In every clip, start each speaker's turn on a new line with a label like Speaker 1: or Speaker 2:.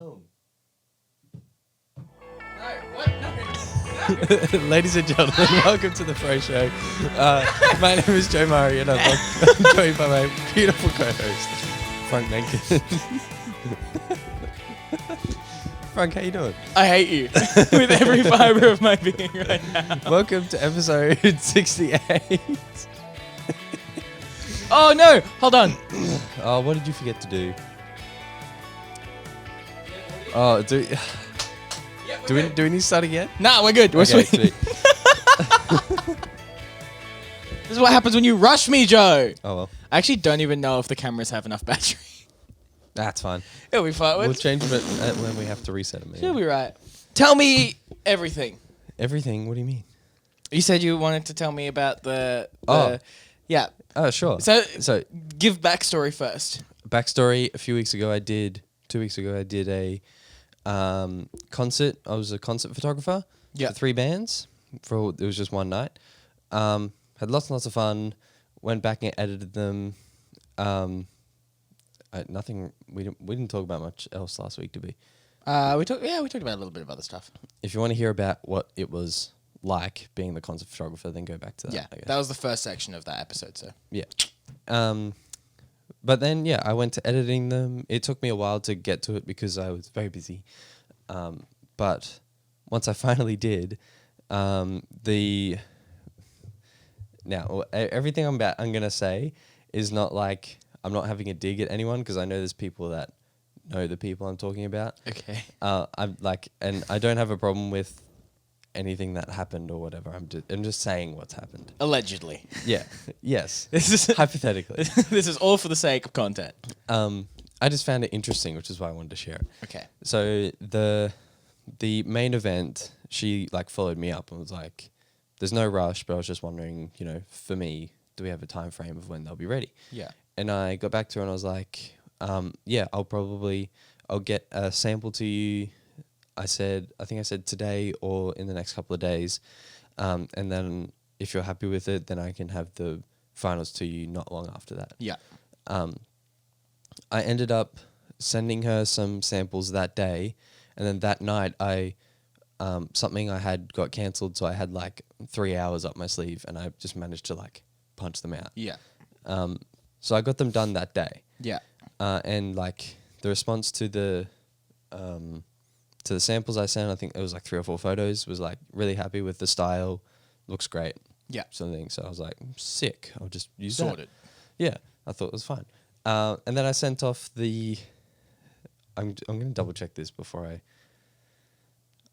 Speaker 1: No.
Speaker 2: No, what? No.
Speaker 1: Ladies and gentlemen, welcome to the Froe Show. My name is Joe Murray and I'm joined by my beautiful co-host, Frank Menken. Frank, how you doing?
Speaker 2: I hate you with every fibre of my being right now.
Speaker 1: Welcome to episode 68.
Speaker 2: Oh no, hold on.
Speaker 1: Oh, what did you forget to do? Oh, do we need to start again?
Speaker 2: Nah, we're good. We're
Speaker 1: Okay,
Speaker 2: sweet. This is what happens when you rush me, Joe.
Speaker 1: Oh well,
Speaker 2: I actually don't even know if the cameras have enough battery.
Speaker 1: that's fine.
Speaker 2: It'll be fine.
Speaker 1: We'll change them when we have to reset them.
Speaker 2: She'll be right. Tell me everything.
Speaker 1: Everything? What do you mean?
Speaker 2: You said you wanted to tell me about the yeah.
Speaker 1: Oh, sure.
Speaker 2: So give backstory first.
Speaker 1: Backstory: 2 weeks ago, I did a concert. I was a concert photographer for 3 bands. It was just one night. Had lots and lots of fun. Went back and edited them. Nothing. We didn't talk about much else last week, did we?
Speaker 2: We talked about a little bit of other stuff.
Speaker 1: If you want to hear about what it was like being the concert photographer, then go back to that.
Speaker 2: Yeah,
Speaker 1: I guess.
Speaker 2: that was the first section of that episode. So
Speaker 1: Yeah. But then, I went to editing them. It took me a while to get to it because I was very busy. But once I finally did, everything I'm going to say is not like I'm not having a dig at anyone because I know there's people that know the people I'm talking about.
Speaker 2: okay.
Speaker 1: And I don't have a problem with anything that happened or whatever. I'm just saying what's happened.
Speaker 2: Allegedly.
Speaker 1: Yeah. Yes.
Speaker 2: This is
Speaker 1: Hypothetically.
Speaker 2: this is all for the sake of content.
Speaker 1: I just found it interesting, which is why I wanted to share it.
Speaker 2: Okay.
Speaker 1: So the main event, she followed me up and was like, "There's no rush, but I was just wondering, for me, do we have a time frame of when they'll be ready?"
Speaker 2: Yeah.
Speaker 1: And I got back to her and I was like, I'll get a sample to you. I think I said today or in the next couple of days. And then if you're happy with it, then I can have the finals to you not long after that.
Speaker 2: Yeah.
Speaker 1: I ended up sending her some samples that day. And then that night something I had got cancelled. So I had 3 hours up my sleeve and I just managed to punch them out.
Speaker 2: Yeah.
Speaker 1: So I got them done that day.
Speaker 2: Yeah.
Speaker 1: And the response to the samples I sent, I think it was 3 or 4 photos, was really happy with the style, looks great.
Speaker 2: Yeah.
Speaker 1: Something. So I was like, sick. I'll just use
Speaker 2: Sorted.
Speaker 1: that. Yeah, I thought it was fine. And then I sent off I'm going to double check this before I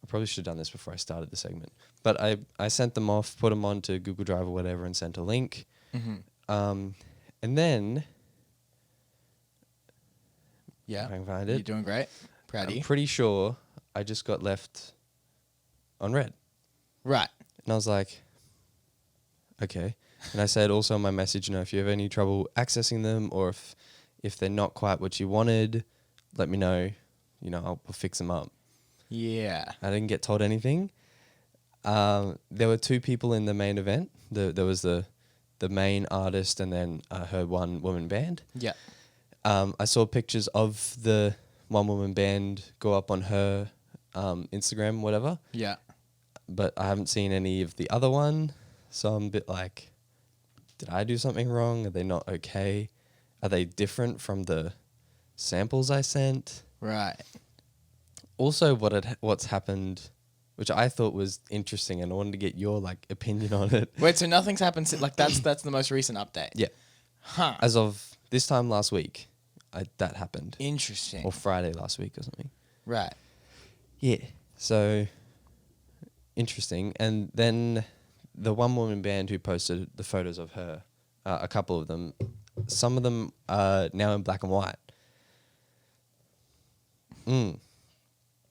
Speaker 1: probably should have done this before I started the segment. But I sent them off, put them onto Google Drive or whatever, and sent a link.
Speaker 2: Mm-hmm.
Speaker 1: And then
Speaker 2: Yeah.
Speaker 1: if I can find it.
Speaker 2: You're doing great. Proud of
Speaker 1: I'm
Speaker 2: you.
Speaker 1: pretty sure I just got left on red.
Speaker 2: Right.
Speaker 1: And I was like, okay. And I said also in my message, if you have any trouble accessing them or if they're not quite what you wanted, let me know. I'll fix them up.
Speaker 2: Yeah.
Speaker 1: I didn't get told anything. There were 2 people in the main event. There was the main artist and then her one-woman band.
Speaker 2: Yeah.
Speaker 1: I saw pictures of the one-woman band go up on her Instagram, whatever.
Speaker 2: Yeah.
Speaker 1: But I haven't seen any of the other one. So I'm a bit like, did I do something wrong? Are they not okay? Are they different from the samples I sent?
Speaker 2: Right.
Speaker 1: Also, what's happened, which I thought was interesting, and I wanted to get your opinion on it.
Speaker 2: Wait, so nothing's happened since that's the most recent update?
Speaker 1: Yeah.
Speaker 2: Huh.
Speaker 1: As of this time last week, that happened.
Speaker 2: Interesting.
Speaker 1: Or Friday last week or something.
Speaker 2: Right.
Speaker 1: Yeah. So, interesting. And then the one-woman band who posted the photos of her, a couple of them, some of them are now in black and white.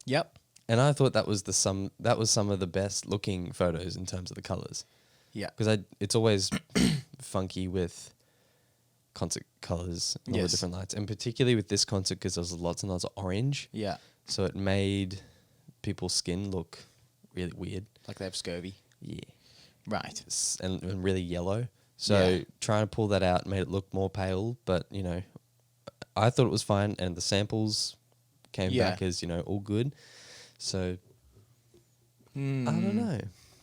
Speaker 2: Yep.
Speaker 1: And I thought that was some of the best looking photos in terms of the colors.
Speaker 2: Yeah.
Speaker 1: Because it's always funky with concert colors and all the
Speaker 2: Yes.
Speaker 1: different lights. And particularly with this concert because there was lots and lots of orange.
Speaker 2: Yeah.
Speaker 1: So it made people's skin look really weird.
Speaker 2: Like they have scurvy.
Speaker 1: Yeah.
Speaker 2: Right.
Speaker 1: And really yellow. So
Speaker 2: Yeah.
Speaker 1: trying to pull that out made it look more pale. But, I thought it was fine. And the samples came back as, all good. So, I don't know.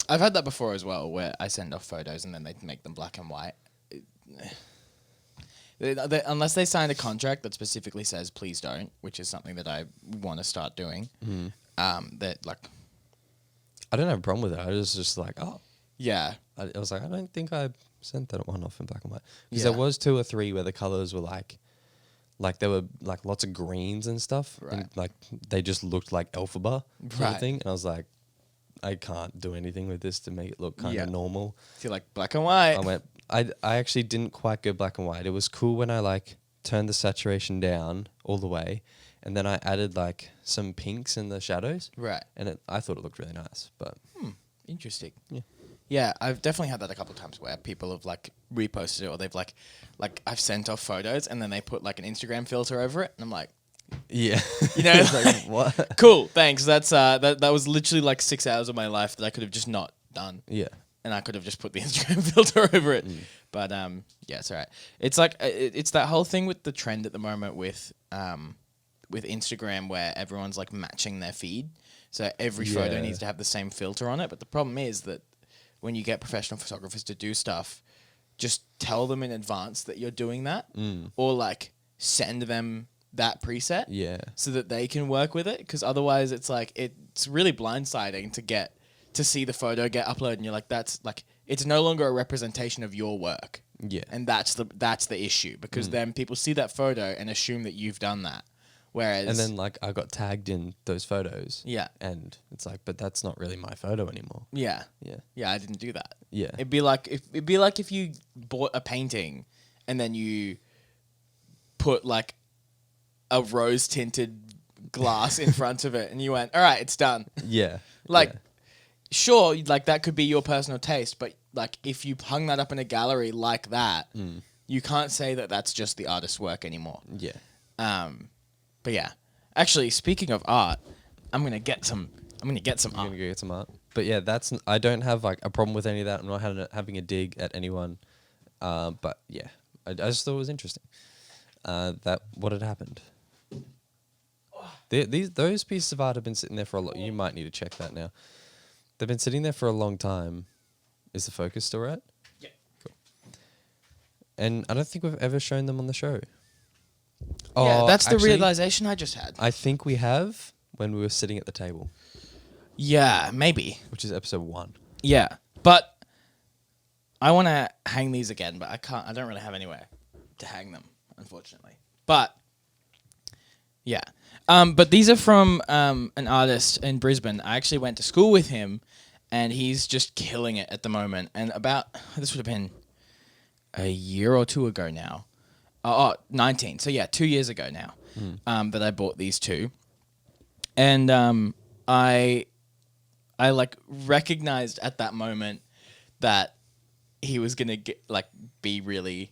Speaker 2: I've had that before as well, where I send off photos and then they make them black and white. Unless they signed a contract that specifically says please don't, which is something that I want to start doing. That like,
Speaker 1: I don't have a problem with it. I was just like,
Speaker 2: yeah,
Speaker 1: I was like, I don't think I sent that one off in black and white, because there was 2 or 3 where the colors were like there were like lots of greens and stuff, and like they just looked like alphabet kind of thing, and I was like, I can't do anything with this to make it look kind of normal.
Speaker 2: So you're like black and white.
Speaker 1: I actually didn't quite go black and white. It was cool when I like turned the saturation down all the way, and then I added like some pinks in the shadows.
Speaker 2: Right.
Speaker 1: And I thought it looked really nice, but
Speaker 2: Interesting.
Speaker 1: Yeah.
Speaker 2: Yeah, I've definitely had that a couple of times where people have like reposted it, or they've like I've sent off photos and then they put like an Instagram filter over it, and I'm like,
Speaker 1: yeah,
Speaker 2: it's
Speaker 1: like, what?
Speaker 2: Cool, thanks. That's that was literally like 6 hours of my life that I could have just not done.
Speaker 1: Yeah.
Speaker 2: And I could have just put the Instagram filter over it. But yeah, it's all right. It's like it's that whole thing with the trend at the moment with Instagram, where everyone's like matching their feed. So every photo needs to have the same filter on it. But the problem is that when you get professional photographers to do stuff, just tell them in advance that you're doing that, or like send them that preset, so that they can work with it. Because otherwise, it's like it's really blindsiding to see the photo get uploaded, and you're like, that's like, it's no longer a representation of your work.
Speaker 1: Yeah,
Speaker 2: and that's the issue, because then people see that photo and assume that you've done that. Whereas,
Speaker 1: and then like I got tagged in those photos.
Speaker 2: Yeah.
Speaker 1: And it's like, but that's not really my photo anymore.
Speaker 2: Yeah.
Speaker 1: Yeah.
Speaker 2: Yeah, I didn't do that.
Speaker 1: Yeah.
Speaker 2: It'd be like if you bought a painting and then you put like a rose tinted glass in front of it and you went, all right, it's done.
Speaker 1: Yeah.
Speaker 2: Like, sure, like that could be your personal taste, but like if you hung that up in a gallery like that, you can't say that that's just the artist's work anymore.
Speaker 1: Yeah.
Speaker 2: But yeah, actually, speaking of art, I'm gonna get some art.
Speaker 1: You're gonna go get some art. But yeah, I don't have like a problem with any of that. I'm not having a dig at anyone. But yeah, I just thought it was interesting. That what had happened. Those pieces of art have been sitting there for a lot. You might need to check that now. They've been sitting there for a long time. Is the focus still right?
Speaker 2: Yeah.
Speaker 1: Cool. And I don't think we've ever shown them on the show.
Speaker 2: Yeah, that's the
Speaker 1: actually,
Speaker 2: realization I just had.
Speaker 1: I think we have when we were sitting at the table.
Speaker 2: Yeah, maybe.
Speaker 1: Which is episode 1.
Speaker 2: Yeah, but I want to hang these again, but I can't. I don't really have anywhere to hang them, unfortunately. But yeah, but these are from an artist in Brisbane. I actually went to school with him, and he's just killing it at the moment. And this would have been a year or 2 ago now. 19. So yeah, 2 years ago now, that I bought these 2. And I like recognized at that moment that he was going to be really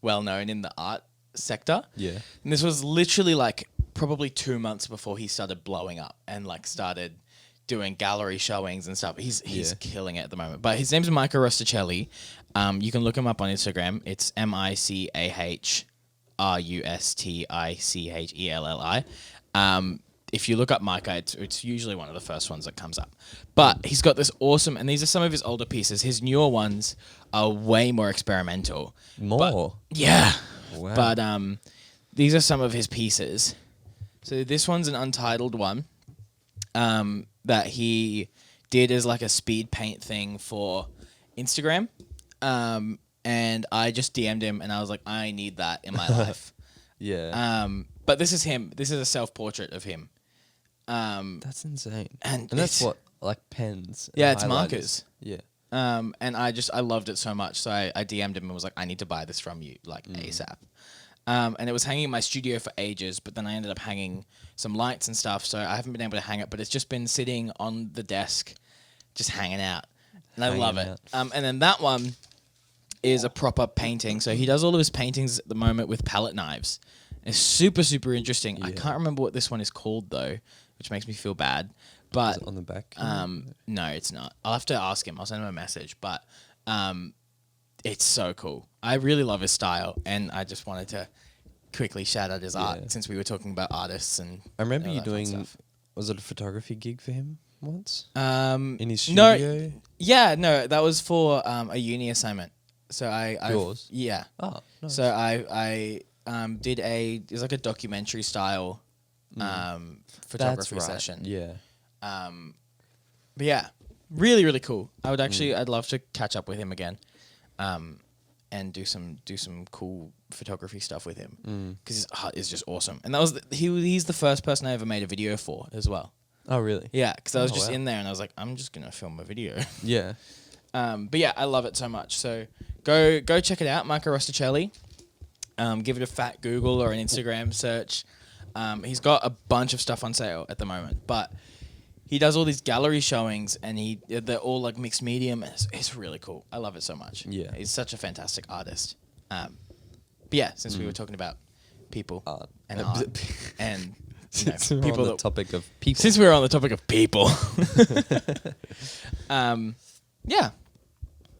Speaker 2: well known in the art sector.
Speaker 1: Yeah.
Speaker 2: And this was literally like probably 2 months before he started blowing up and like started doing gallery showings and stuff. He's killing it at the moment. But his name's Micah Rosacelli. You can look him up on Instagram. It's MICAHRUSTICHELLI. If you look up Micah, it's usually one of the first ones that comes up. But he's got this awesome, and these are some of his older pieces. His newer ones are way more experimental.
Speaker 1: More?
Speaker 2: Yeah.
Speaker 1: Wow.
Speaker 2: But these are some of his pieces. So this one's an untitled one that he did as like a speed paint thing for Instagram. And I just DM'd him and I was like, I need that in my life.
Speaker 1: Yeah.
Speaker 2: But this is him. This is a self-portrait of him.
Speaker 1: That's insane. And that's what, like pens?
Speaker 2: Yeah, it's markers.
Speaker 1: Yeah.
Speaker 2: And I loved it so much. So I DM'd him and was like, I need to buy this from you, like ASAP. And it was hanging in my studio for ages, but then I ended up hanging some lights and stuff. So I haven't been able to hang it, but it's just been sitting on the desk, just hanging out. And I love it. And then that one is a proper painting. So he does all of his paintings at the moment with palette knives. It's super, super interesting. Yeah. I can't remember what this one is called though, which makes me feel bad. But
Speaker 1: is it on the back?
Speaker 2: No, it's not. I'll have to ask him. I'll send him a message. But it's so cool. I really love his style, and I just wanted to quickly shout out his
Speaker 1: Yeah.
Speaker 2: art since we were talking about artists and.
Speaker 1: I remember
Speaker 2: all
Speaker 1: you
Speaker 2: that fun
Speaker 1: doing.
Speaker 2: stuff.
Speaker 1: Was it a photography gig for him once in his
Speaker 2: No,
Speaker 1: studio?
Speaker 2: yeah, no, that was for a uni assignment. So I
Speaker 1: Yours?
Speaker 2: yeah.
Speaker 1: Oh, nice.
Speaker 2: So I did it was like a documentary style photography
Speaker 1: That's right.
Speaker 2: session.
Speaker 1: Yeah.
Speaker 2: But yeah, really really cool. I would actually I'd love to catch up with him again, and do some cool photography stuff with him because his art is just awesome. And that was he's the first person I ever made a video for as well.
Speaker 1: Oh, really?
Speaker 2: Yeah, because I was
Speaker 1: Oh,
Speaker 2: just
Speaker 1: wow.
Speaker 2: in there and I was like, I'm just gonna film a video.
Speaker 1: Yeah.
Speaker 2: But yeah, I love it so much. So go check it out, Michael Rosacelli. Give it a fat Google or an Instagram search. He's got a bunch of stuff on sale at the moment, but he does all these gallery showings and they're all like mixed medium. And it's really cool. I love it so much.
Speaker 1: Yeah.
Speaker 2: He's such a fantastic artist. But yeah, since we were talking about people
Speaker 1: Art.
Speaker 2: and art and you know,
Speaker 1: Since we're
Speaker 2: people
Speaker 1: on the
Speaker 2: that
Speaker 1: topic of people.
Speaker 2: since we're on the topic of people, yeah.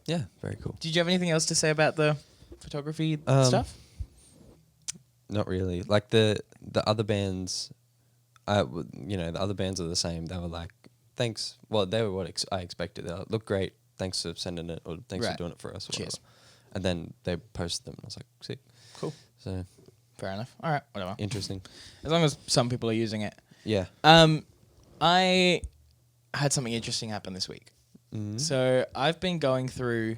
Speaker 1: Yeah, very cool.
Speaker 2: Did you have anything else to say about the photography stuff?
Speaker 1: Not really. Like the other bands, the other bands are the same. They were like, thanks. Well, they were what I expected. They look great. Thanks for sending it, or thanks
Speaker 2: Right.
Speaker 1: for doing it for us. Or
Speaker 2: Cheers.
Speaker 1: whatever. And then they posted them. And I was like, sick.
Speaker 2: Cool.
Speaker 1: So
Speaker 2: Fair enough. All right, whatever.
Speaker 1: interesting.
Speaker 2: As long as some people are using it.
Speaker 1: Yeah.
Speaker 2: I had something interesting happen this week. So I've been going through.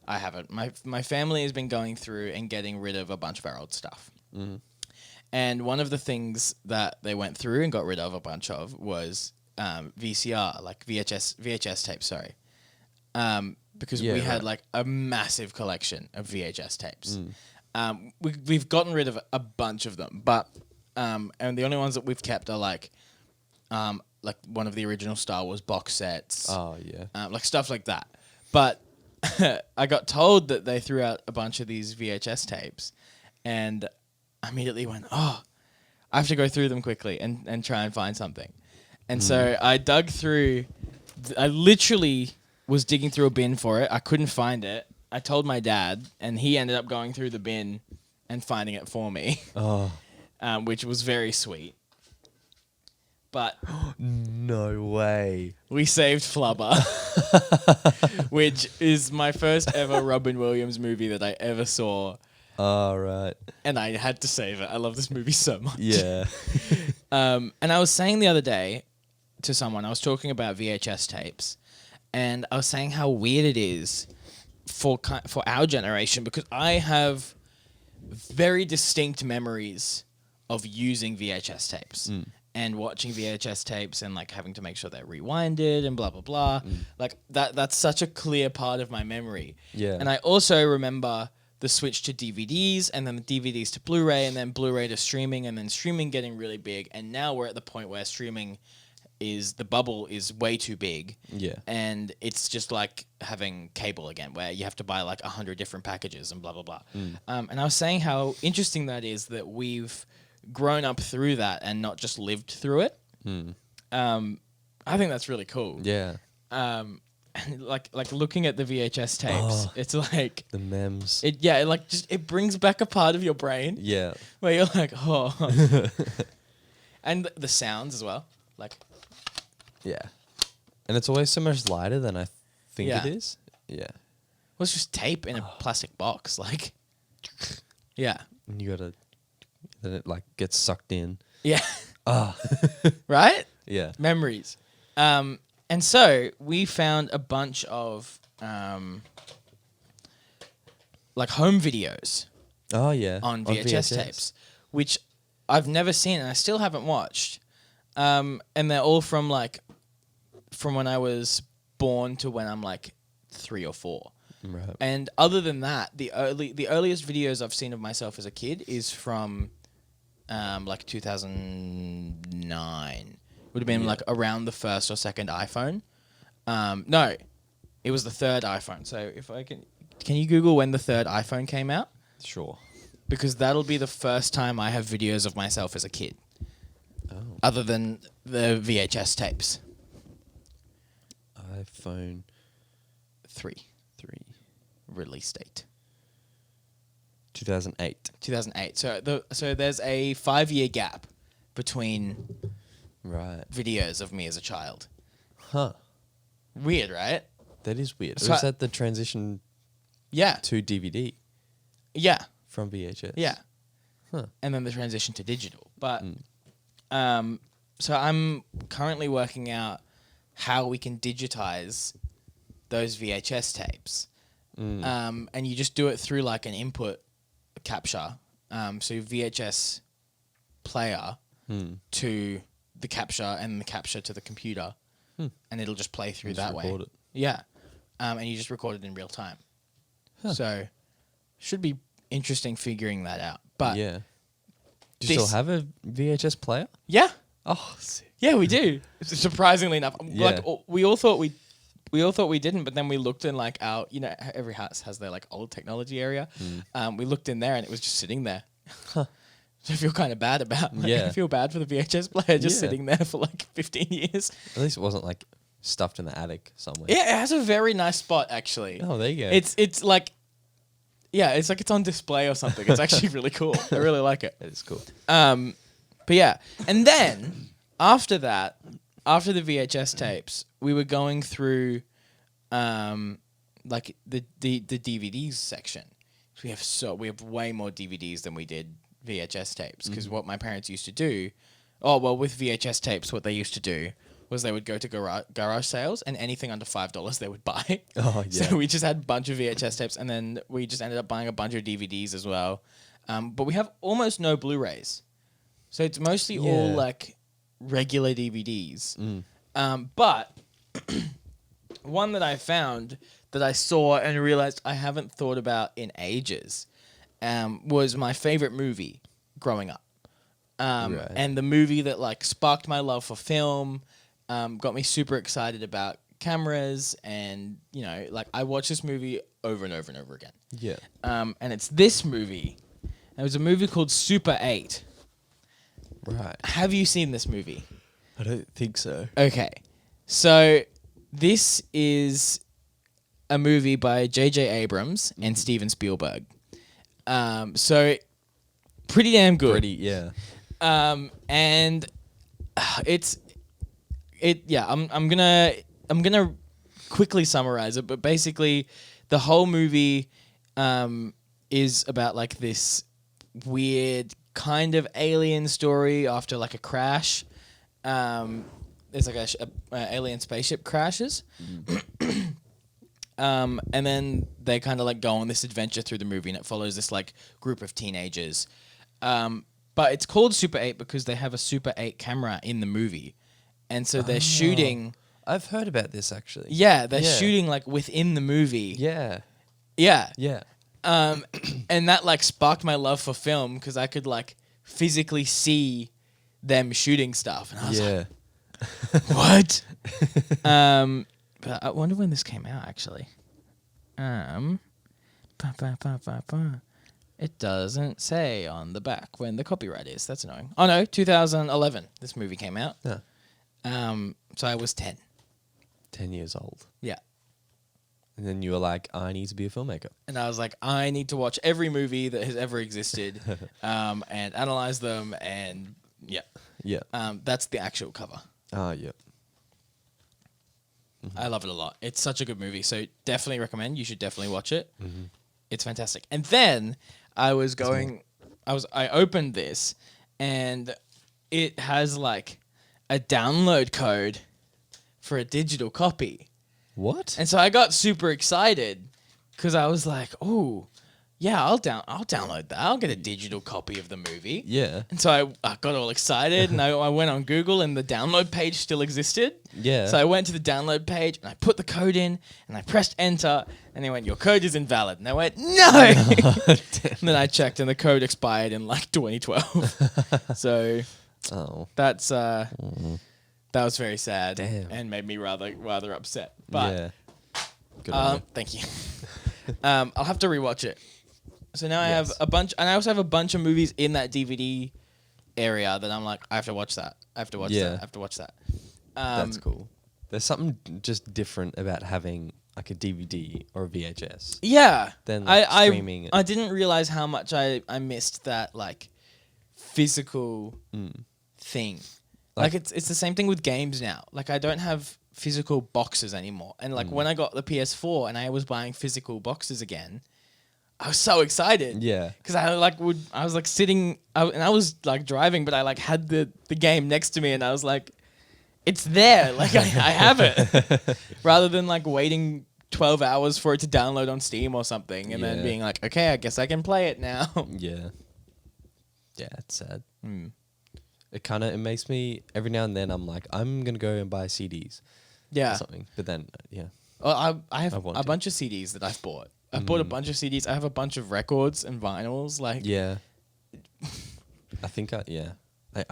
Speaker 2: I haven't. My family has been going through and getting rid of a bunch of our old stuff. And one of the things that they went through and got rid of a bunch of was VCR, like VHS tapes. Sorry, because
Speaker 1: Yeah,
Speaker 2: we had
Speaker 1: right.
Speaker 2: like a massive collection of VHS tapes. We've gotten rid of a bunch of them, but and the only ones that we've kept are like one of the original Star Wars box sets.
Speaker 1: Oh, yeah.
Speaker 2: Like stuff like that. But I got told that they threw out a bunch of these VHS tapes, and I immediately went, oh, I have to go through them quickly and try and find something. And so I dug through. I literally was digging through a bin for it. I couldn't find it. I told my dad, and he ended up going through the bin and finding it for me,
Speaker 1: Oh,
Speaker 2: which was very sweet. But
Speaker 1: no way.
Speaker 2: we saved Flubber, which is my first ever Robin Williams movie that I ever saw,
Speaker 1: All right.
Speaker 2: and I had to save it. I love this movie so much.
Speaker 1: Yeah.
Speaker 2: And I was saying the other day to someone, I was talking about VHS tapes, and I was saying how weird it is for our generation, because I have very distinct memories of using VHS tapes. And watching VHS tapes and like having to make sure they're rewinded and blah blah blah. Like that's such a clear part of my memory.
Speaker 1: Yeah.
Speaker 2: And I also remember the switch to DVDs and then the DVDs to Blu-ray and then Blu-ray to streaming and then streaming getting really big. And now we're at the point where streaming the bubble is way too big.
Speaker 1: Yeah.
Speaker 2: And it's just like having cable again, where you have to buy like 100 different packages and blah blah blah. And I was saying how interesting that is that we've grown up through that and not just lived through it. I think that's really cool.
Speaker 1: Yeah.
Speaker 2: And like looking at the VHS tapes, it's like
Speaker 1: The memes.
Speaker 2: it brings back a part of your brain
Speaker 1: Yeah.
Speaker 2: where you're like, oh, and the sounds as well, like
Speaker 1: Yeah. And it's always so much lighter than I think
Speaker 2: Yeah.
Speaker 1: it is. Yeah.
Speaker 2: well, it's just tape in a plastic box, like yeah,
Speaker 1: And you gotta, then it like gets sucked in.
Speaker 2: yeah,
Speaker 1: Ah.
Speaker 2: right.
Speaker 1: Yeah.
Speaker 2: Memories. And so we found a bunch of like home videos
Speaker 1: Oh yeah.
Speaker 2: on VHS tapes, which I've never seen and I still haven't watched. And they're all from when I was born to when I'm like 3 or 4.
Speaker 1: Right.
Speaker 2: And other than that, the earliest videos I've seen of myself as a kid is from like 2009. Would have been like around the first or second iPhone. No, it was the third iPhone. So if I can you Google when the third iPhone came out?
Speaker 1: Sure.
Speaker 2: Because that'll be the first time I have videos of myself as a kid,
Speaker 1: Oh.
Speaker 2: other than the VHS tapes.
Speaker 1: iPhone
Speaker 2: 3
Speaker 1: 3.
Speaker 2: release date.
Speaker 1: 2008.
Speaker 2: 2008. So there's a 5-year gap between
Speaker 1: Right.
Speaker 2: videos of me as a child.
Speaker 1: Huh.
Speaker 2: Weird, right?
Speaker 1: That is weird.
Speaker 2: So
Speaker 1: Was that the transition
Speaker 2: Yeah.
Speaker 1: to DVD
Speaker 2: Yeah.
Speaker 1: from VHS?
Speaker 2: Yeah.
Speaker 1: Huh.
Speaker 2: And then the transition to digital. But so I'm currently working out how we can digitize those VHS tapes. And you just do it through like an input capture. So VHS player to the capture and the capture to the computer. And it'll just play through that way.
Speaker 1: It.
Speaker 2: Yeah. And you just record it in real time. So should be interesting figuring that out. But
Speaker 1: yeah. Do you still have a VHS player?
Speaker 2: Yeah.
Speaker 1: Oh, sick.
Speaker 2: Yeah, we do. Surprisingly enough.
Speaker 1: Yeah.
Speaker 2: Like we all thought we didn't, but then we looked in like our, every house has their like old technology area. We looked in there and it was just sitting there. So I feel kind of bad about it.
Speaker 1: Yeah.
Speaker 2: I feel bad for the VHS player just
Speaker 1: Yeah.
Speaker 2: sitting there for like 15 years.
Speaker 1: At least it wasn't like stuffed in the attic somewhere.
Speaker 2: Yeah, it has a very nice spot actually.
Speaker 1: Oh, there you go.
Speaker 2: It's like, yeah, it's like it's on display or something. It's actually really cool. I really like it.
Speaker 1: That is cool.
Speaker 2: But yeah, and then after that, after the VHS tapes, we were going through, like the DVDs section. We have way more DVDs than we did VHS tapes because what my parents used to do, with VHS tapes, what they used to do was they would go to garage sales and anything under $5 they would buy.
Speaker 1: Oh, yeah.
Speaker 2: So we just had a bunch of VHS tapes and then we just ended up buying a bunch of DVDs as well. But we have almost no Blu-rays. So it's mostly all like regular DVDs. But one that I found that I saw and realized I haven't thought about in ages was my favorite movie growing up.
Speaker 1: Right.
Speaker 2: And the movie that like sparked my love for film, got me super excited about cameras, and like I watched this movie over and over and over again.
Speaker 1: Yeah.
Speaker 2: And it's this movie. It was a movie called Super 8.
Speaker 1: Right.
Speaker 2: Have you seen this movie?
Speaker 1: I don't think so.
Speaker 2: Okay. So this is a movie by J.J. Abrams and Steven Spielberg. So pretty damn good.
Speaker 1: Yeah.
Speaker 2: And I'm gonna quickly summarize it, but basically the whole movie is about like this weird kind of alien story after like a crash. There's like a alien spaceship crashes. And then they kind of like go on this adventure through the movie, and it follows this like group of teenagers. But it's called Super 8 because they have a Super 8 camera in the movie. And so they're shooting.
Speaker 1: I've heard about this actually.
Speaker 2: Yeah, they're shooting like within the movie.
Speaker 1: Yeah.
Speaker 2: Yeah.
Speaker 1: Yeah.
Speaker 2: And that like sparked my love for film because I could like physically see them shooting stuff. And I was like, what? But I wonder when this came out actually. It doesn't say on the back when the copyright is. That's annoying. Oh no, 2011. This movie came out.
Speaker 1: Yeah.
Speaker 2: So I was 10.
Speaker 1: 10 years old.
Speaker 2: Yeah.
Speaker 1: And then you were like, I need to be a filmmaker.
Speaker 2: And I was like, I need to watch every movie that has ever existed, and analyze them. And yeah.
Speaker 1: Yeah.
Speaker 2: That's the actual cover.
Speaker 1: Oh, yeah.
Speaker 2: I love it a lot. It's such a good movie. So definitely recommend. You should definitely watch it. It's fantastic. And then I opened this and it has like a download code for a digital copy.
Speaker 1: What?
Speaker 2: And so I got super excited because I was like, oh, yeah, I'll download that. I'll get a digital copy of the movie.
Speaker 1: Yeah.
Speaker 2: And so I got all excited and I went on Google and the download page still existed.
Speaker 1: Yeah.
Speaker 2: So I went to the download page and I put the code in and I pressed enter and they went, your code is invalid. And I went, no! And then I checked and the code expired in like 2012. So that's that was very sad.
Speaker 1: Damn.
Speaker 2: And made me rather upset. But
Speaker 1: yeah. Good on you.
Speaker 2: thank you. I'll have to rewatch it. So now I have a bunch, and I also have a bunch of movies in that DVD area that I'm like, I have to watch that. I have to watch that. I have to watch that.
Speaker 1: That's cool. There's something just different about having like a DVD or a VHS.
Speaker 2: Yeah.
Speaker 1: Then like, streaming.
Speaker 2: I didn't realize how much I missed that like physical thing. Like it's the same thing with games now. Like I don't have physical boxes anymore. And like when I got the PS4 and I was buying physical boxes again, I was so excited.
Speaker 1: Yeah.
Speaker 2: Because I was like sitting and I was like driving, but I like had the game next to me and I was like, it's there. Like I have it. Rather than like waiting 12 hours for it to download on Steam or something and then being like, okay, I guess I can play it now.
Speaker 1: Yeah. Yeah, it's sad. It makes me, every now and then I'm like, I'm going to go and buy CDs.
Speaker 2: Yeah.
Speaker 1: Or something. But then, yeah.
Speaker 2: Well, I have a bunch of CDs that I've bought. I've bought a bunch of CDs. I have a bunch of records and vinyls. Like,
Speaker 1: yeah. I think I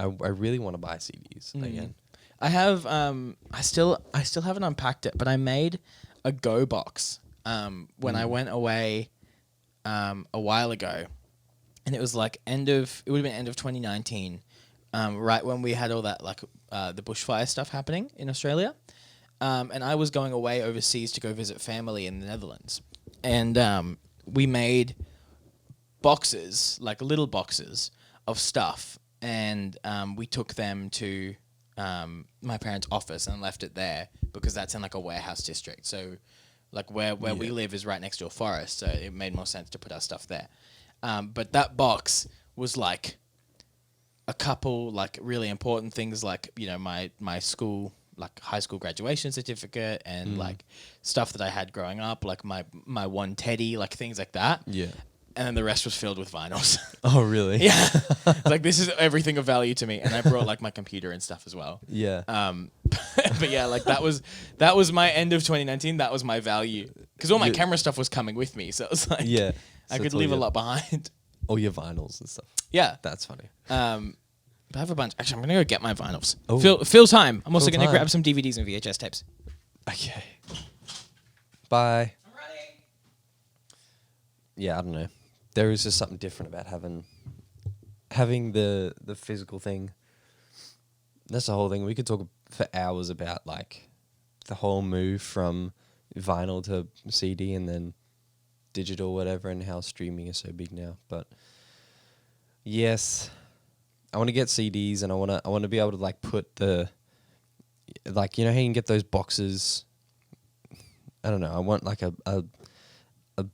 Speaker 1: really want to buy CDs again.
Speaker 2: I have I still haven't unpacked it, but I made a Go box when I went away a while ago, and it was like it would have been end of 2019, right when we had all that like the bushfire stuff happening in Australia, and I was going away overseas to go visit family in the Netherlands, and we made boxes, like little boxes of stuff, and we took them to my parents' office and left it there because that's in like a warehouse district. So like where we live is right next to a forest, so it made more sense to put our stuff there. But that box was like a couple like really important things, like, you know, my school, like high school graduation certificate and like stuff that I had growing up, like my one teddy, like things like that.
Speaker 1: Yeah.
Speaker 2: And then the rest was filled with vinyls.
Speaker 1: Oh, really?
Speaker 2: Yeah. Like, this is everything of value to me. And I brought, like, my computer and stuff as well.
Speaker 1: Yeah.
Speaker 2: But, yeah, like, that was my end of 2019. That was my value. Because all my camera stuff was coming with me. So it was like,
Speaker 1: yeah.
Speaker 2: I could leave a lot behind.
Speaker 1: All your vinyls and stuff.
Speaker 2: Yeah.
Speaker 1: That's funny.
Speaker 2: But I have a bunch. Actually, I'm going to go get my vinyls.
Speaker 1: Oh.
Speaker 2: Fill time. I'm also
Speaker 1: Fill
Speaker 2: going to
Speaker 1: time.
Speaker 2: grab some DVDs and VHS tapes.
Speaker 1: Okay. Bye.
Speaker 2: I'm running.
Speaker 1: Yeah, I don't know. There is just something different about having the physical thing. That's the whole thing. We could talk for hours about like the whole move from vinyl to CD and then digital, whatever, and how streaming is so big now. But yes, I want to get CDs, and I want to be able to like put the, like, you know how you can get those boxes. I don't know. I want like a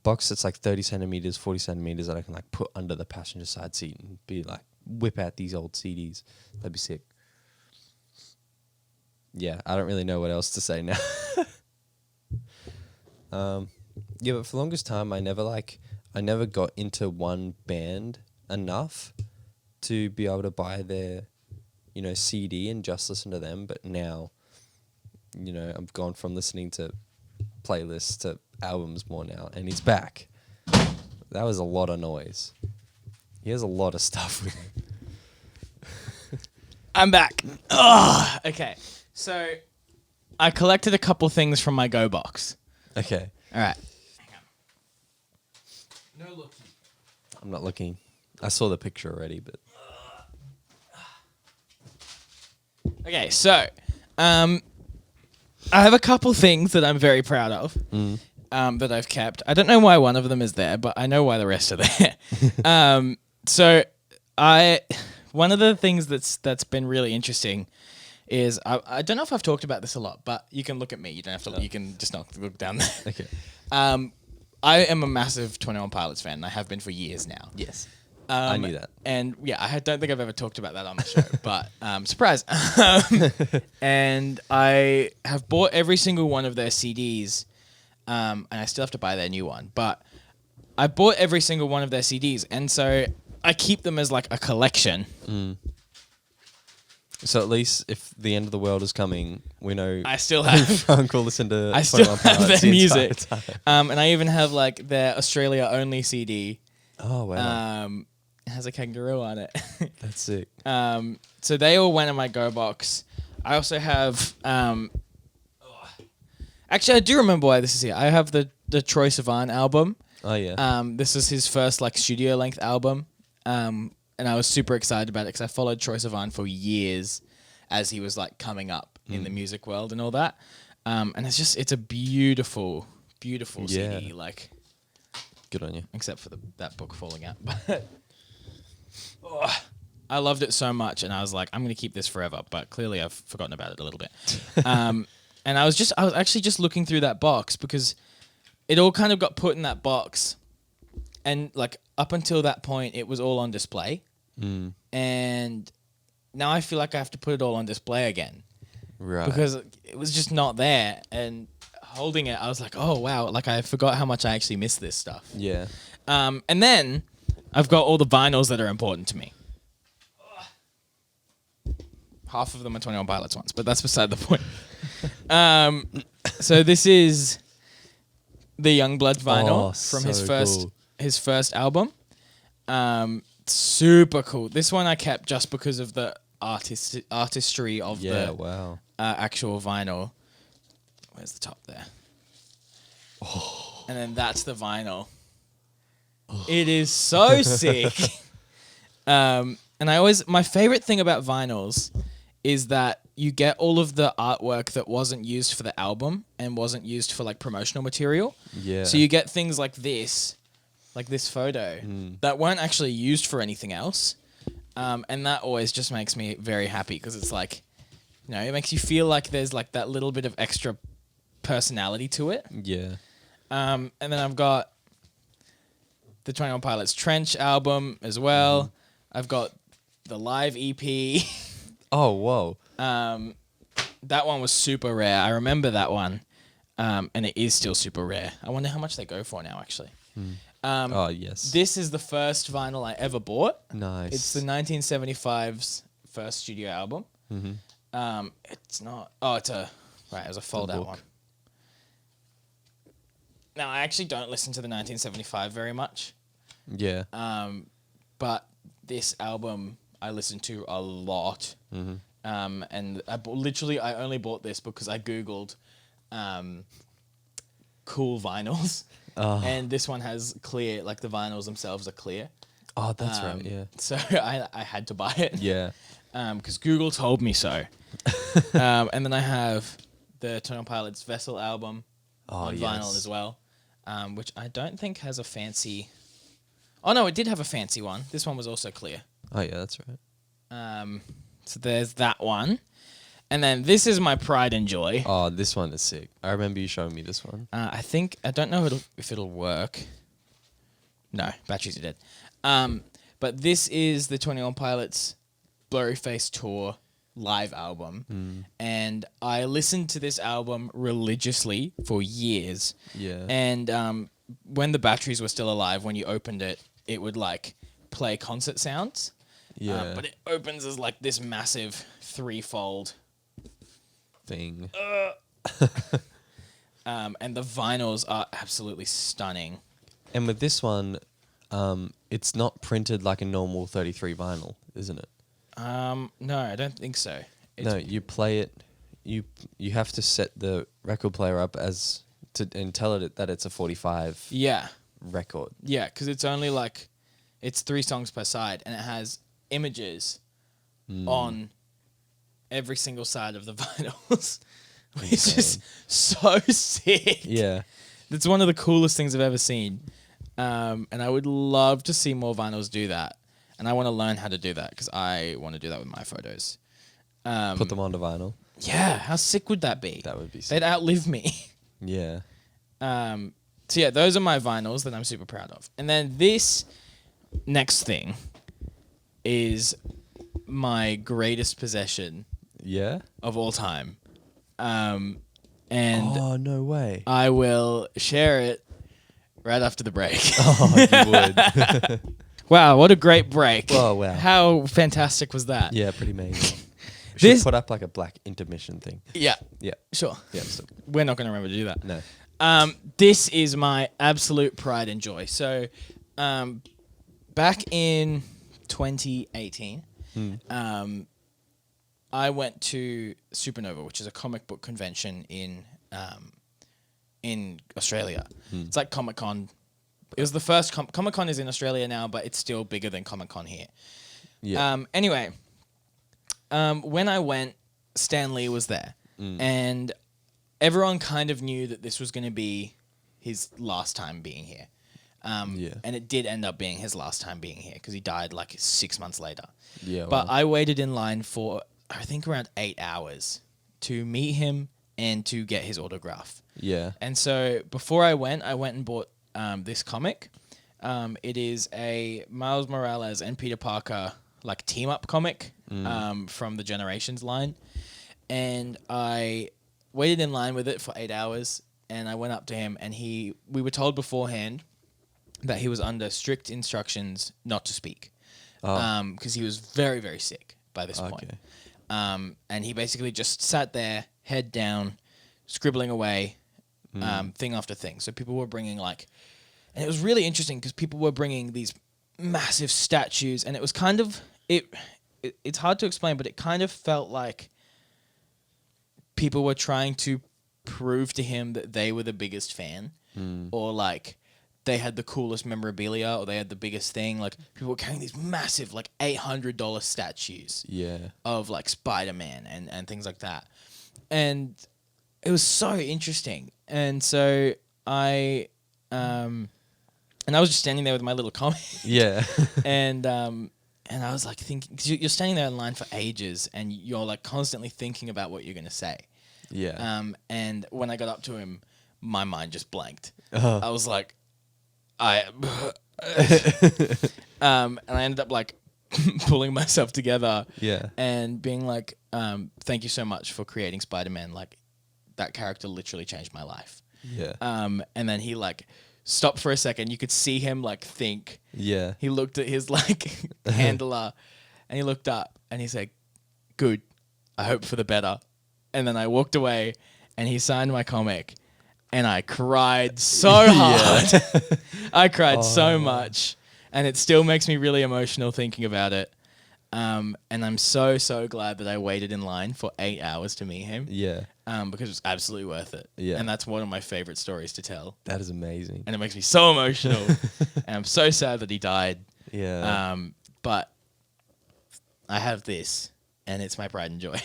Speaker 1: box that's like 30 centimeters, 40 centimeters that I can like put under the passenger side seat and be like, whip out these old CDs. That'd be sick. Yeah, I don't really know what else to say now. Yeah, but for the longest time, I never got into one band enough to be able to buy their, you know, CD and just listen to them. But now, you know, I've gone from listening to playlists to albums more now, and he's back. That was a lot of noise. He has a lot of stuff with him.
Speaker 2: I'm back. Ugh. Okay. So I collected a couple things from my Go box.
Speaker 1: Okay.
Speaker 2: All right. Hang on. No looking.
Speaker 1: I'm not looking. I saw the picture already, but
Speaker 2: Okay, so I have a couple things that I'm very proud of that I've kept. I don't know why one of them is there, but I know why the rest are there. So one of the things that's been really interesting is I don't know if I've talked about this a lot, but you can look at me. You don't have to. You can just not look down there.
Speaker 1: okay.
Speaker 2: I am a massive 21 Pilots fan, and I have been for years now.
Speaker 1: Yes. I knew that.
Speaker 2: And yeah, I don't think I've ever talked about that on the show, but surprise. And I have bought every single one of their CDs, and I still have to buy their new one, but I bought every single one of their CDs, and so I keep them as like a collection.
Speaker 1: So at least if the end of the world is coming, we know
Speaker 2: I still have
Speaker 1: Uncle listen to
Speaker 2: I still
Speaker 1: 21
Speaker 2: have
Speaker 1: Pilots
Speaker 2: their
Speaker 1: the
Speaker 2: music.
Speaker 1: entire time.
Speaker 2: And I even have like their Australia only CD.
Speaker 1: Oh wow.
Speaker 2: It has a kangaroo on it.
Speaker 1: That's sick.
Speaker 2: So they all went in my Go box. I also have actually I do remember why this is here. I have the Troye Sivan album.
Speaker 1: Oh yeah.
Speaker 2: This is his first like studio length album. And I was super excited about it because I followed Troye Sivan for years as he was like coming up in the music world and all that. And it's a beautiful, beautiful
Speaker 1: Yeah.
Speaker 2: CD. Like,
Speaker 1: Good on you.
Speaker 2: except for that book falling out. But I loved it so much, and I was like, I'm going to keep this forever. But clearly, I've forgotten about it a little bit. And I was actually just looking through that box because it all kind of got put in that box, and like up until that point, it was all on display, and now I feel like I have to put it all on display again,
Speaker 1: Right.
Speaker 2: because it was just not there. And holding it, I was like, oh wow, like I forgot how much I actually miss this stuff.
Speaker 1: Yeah.
Speaker 2: And then I've got all the vinyls that are important to me. Half of them are 21 Pilots ones, but that's beside the point. So this is the Youngblood vinyl from his first album. Super cool. This one I kept just because of the artistry of the actual vinyl. Where's the top there? And then that's the vinyl. It is so sick. And my favorite thing about vinyls is that you get all of the artwork that wasn't used for the album and wasn't used for like promotional material.
Speaker 1: Yeah.
Speaker 2: So you get things like this photo that weren't actually used for anything else. And that always just makes me very happy because it's like, you know, it makes you feel like there's like that little bit of extra personality to it.
Speaker 1: Yeah.
Speaker 2: And then I've got the 21 Pilots Trench album as well. I've got the live EP.
Speaker 1: Oh, whoa.
Speaker 2: That one was super rare. I remember that one. And it is still super rare. I wonder how much they go for now, actually.
Speaker 1: Oh, yes.
Speaker 2: This is the first vinyl I ever bought.
Speaker 1: Nice.
Speaker 2: It's the 1975's first studio album. It's not... Oh, it was a fold-out one. Now, I actually don't listen to the 1975 very much.
Speaker 1: Yeah.
Speaker 2: But this album I listened to a lot. And I only bought this because I Googled cool vinyls. And this one has clear, like the vinyls themselves are clear.
Speaker 1: Oh, that's right, yeah.
Speaker 2: So I had to buy it.
Speaker 1: Yeah.
Speaker 2: Because Google told me so. And then I have the 21 Pilots Vessel album on vinyl as well, which I don't think has a fancy... Oh, no, it did have a fancy one. This one was also clear.
Speaker 1: Oh, yeah, that's right.
Speaker 2: So there's that one. And then this is my pride and joy.
Speaker 1: Oh, this one is sick. I remember you showing me this one.
Speaker 2: I don't know if it'll work. No, batteries are dead. But this is the 21 Pilots Blurry Face Tour live album. And I listened to this album religiously for years.
Speaker 1: Yeah.
Speaker 2: And when the batteries were still alive, when you opened it, it would like play concert sounds.
Speaker 1: Yeah.
Speaker 2: But it opens as like this massive threefold
Speaker 1: thing.
Speaker 2: And the vinyls are absolutely stunning.
Speaker 1: And with this one, it's not printed like a normal 33 vinyl, isn't it?
Speaker 2: No, I don't think so.
Speaker 1: No, you play it. You have to set the record player up and tell it that it's a 45 record.
Speaker 2: Yeah, because it's only like it's 3 songs per side, and it has images on every single side of the vinyls. It's just so sick.
Speaker 1: Yeah.
Speaker 2: It's one of the coolest things I've ever seen. And I would love to see more vinyls do that. And I want to learn how to do that because I want to do that with my photos.
Speaker 1: Put them onto vinyl.
Speaker 2: Yeah, how sick would that be?
Speaker 1: That would be sick.
Speaker 2: They'd outlive me.
Speaker 1: Yeah.
Speaker 2: So yeah, those are my vinyls that I'm super proud of. And then this next thing is my greatest possession of all time. And
Speaker 1: oh, no way.
Speaker 2: I will share it right after the break.
Speaker 1: Oh, you would.
Speaker 2: Wow, what a great break.
Speaker 1: Oh, wow.
Speaker 2: How fantastic was that?
Speaker 1: Yeah, pretty amazing. We should put up like a black intermission thing.
Speaker 2: Yeah.
Speaker 1: Yeah.
Speaker 2: Sure.
Speaker 1: Yeah. So.
Speaker 2: We're not going to remember to do that.
Speaker 1: No.
Speaker 2: This is my absolute pride and joy. So, back in 2018, I went to Supernova, which is a comic book convention in Australia. It's like Comic-Con. It was the first Comic-Con is in Australia now, but it's still bigger than Comic-Con here.
Speaker 1: Yeah.
Speaker 2: Anyway, when I went, Stan Lee was there, and everyone kind of knew that this was going to be his last time being here.
Speaker 1: Yeah.
Speaker 2: And it did end up being his last time being here because he died like 6 months later.
Speaker 1: Yeah.
Speaker 2: But
Speaker 1: wow.
Speaker 2: I waited in line for, I think, around 8 hours to meet him and to get his autograph.
Speaker 1: Yeah.
Speaker 2: And so before I went and bought this comic. It is a Miles Morales and Peter Parker like team up comic from the Generations line. And I waited in line with it for 8 hours, and I went up to him, and we were told beforehand that he was under strict instructions not to speak, because he was very, very sick by this point. And he basically just sat there, head down, scribbling away, thing after thing. So people were bringing like, and it was really interesting because people were bringing these massive statues, and it was kind of it's hard to explain, but it kind of felt like people were trying to prove to him that they were the biggest fan, or like they had the coolest memorabilia, or they had the biggest thing. Like people were carrying these massive, like $800 statues, of like Spider-Man and things like that, and it was so interesting. And so I was just standing there with my little comic, and I was like thinking, because you're standing there in line for ages, and you're like constantly thinking about what you're gonna say. And when I got up to him, my mind just blanked. I was like, and I ended up like pulling myself together. And being like, thank you so much for creating Spider-Man. Like that character literally changed my life. And then he like stopped for a second. You could see him like think. He looked at his like handler, and he looked up and he said, "Good. I hope for the better." And then I walked away, and he signed my comic, and I cried so hard. I cried so much, and it still makes me really emotional thinking about it. And I'm so glad that I waited in line for 8 hours to meet him. Because it was absolutely worth it. And that's one of my favorite stories to tell.
Speaker 1: That is amazing.
Speaker 2: And it makes me so emotional. And I'm so sad that he died. But I have this, and it's my pride and joy.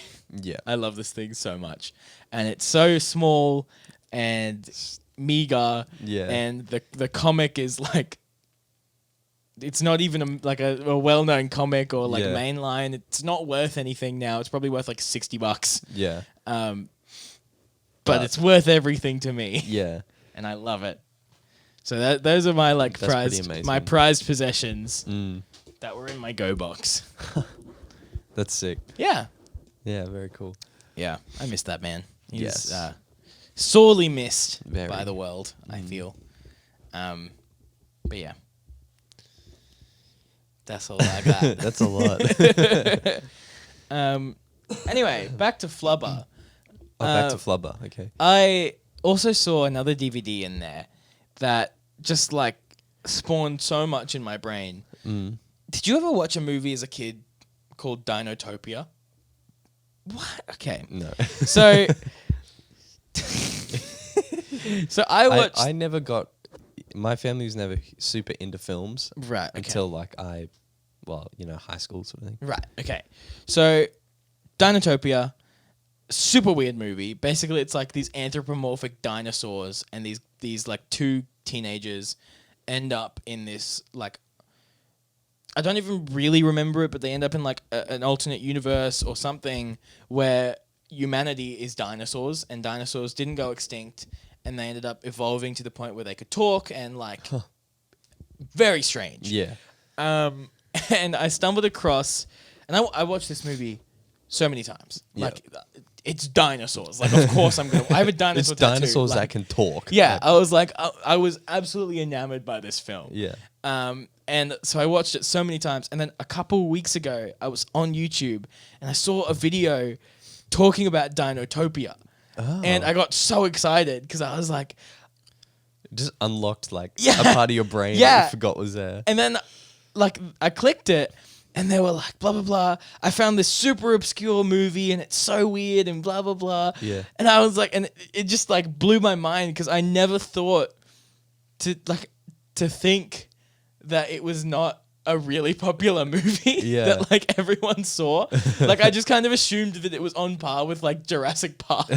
Speaker 2: I love this thing so much. And it's so small and meager. And the comic is like, it's not even a well-known comic or like mainline. It's not worth anything now. It's probably worth like $60. But it's worth everything to me. And I love it. So those are my like prized possessions that were in my Go box.
Speaker 1: That's sick.
Speaker 2: Yeah,
Speaker 1: very cool.
Speaker 2: Yeah, I missed that man. He's sorely missed by the world, I feel. But yeah. That's all I got.
Speaker 1: That's a lot.
Speaker 2: Anyway, back to Flubber.
Speaker 1: Back to Flubber. Okay.
Speaker 2: I also saw another DVD in there that just like spawned so much in my brain. Did you ever watch a movie as a kid called Dinotopia? What? Okay.
Speaker 1: No.
Speaker 2: So I watched.
Speaker 1: I never got. My family was never super into films.
Speaker 2: Right. Okay.
Speaker 1: Until like high school sort of thing.
Speaker 2: Right. Okay. So Dinotopia, super weird movie. Basically, it's like these anthropomorphic dinosaurs, and these like two teenagers end up in this like, I don't even really remember it, but they end up in like an alternate universe or something where humanity is dinosaurs, and dinosaurs didn't go extinct, and they ended up evolving to the point where they could talk, and like very strange. And I stumbled across, and I watched this movie so many times. Like it's dinosaurs. Like of course I have a dinosaur
Speaker 1: It's
Speaker 2: tattoo.
Speaker 1: dinosaurs
Speaker 2: like,
Speaker 1: that can talk.
Speaker 2: I was like, I was absolutely enamored by this film. And so I watched it so many times, and then a couple weeks ago I was on YouTube and I saw a video talking about Dinotopia. And I got so excited because I was like,
Speaker 1: just unlocked like a part of your brain that you forgot was there.
Speaker 2: And then like I clicked it, and they were like, blah, blah, blah. I found this super obscure movie, and it's so weird, and blah, blah, blah. And I was like, and it just like blew my mind because I never thought to think that it was not a really popular movie
Speaker 1: Yeah.
Speaker 2: that like everyone saw. Like I just kind of assumed that it was on par with like Jurassic Park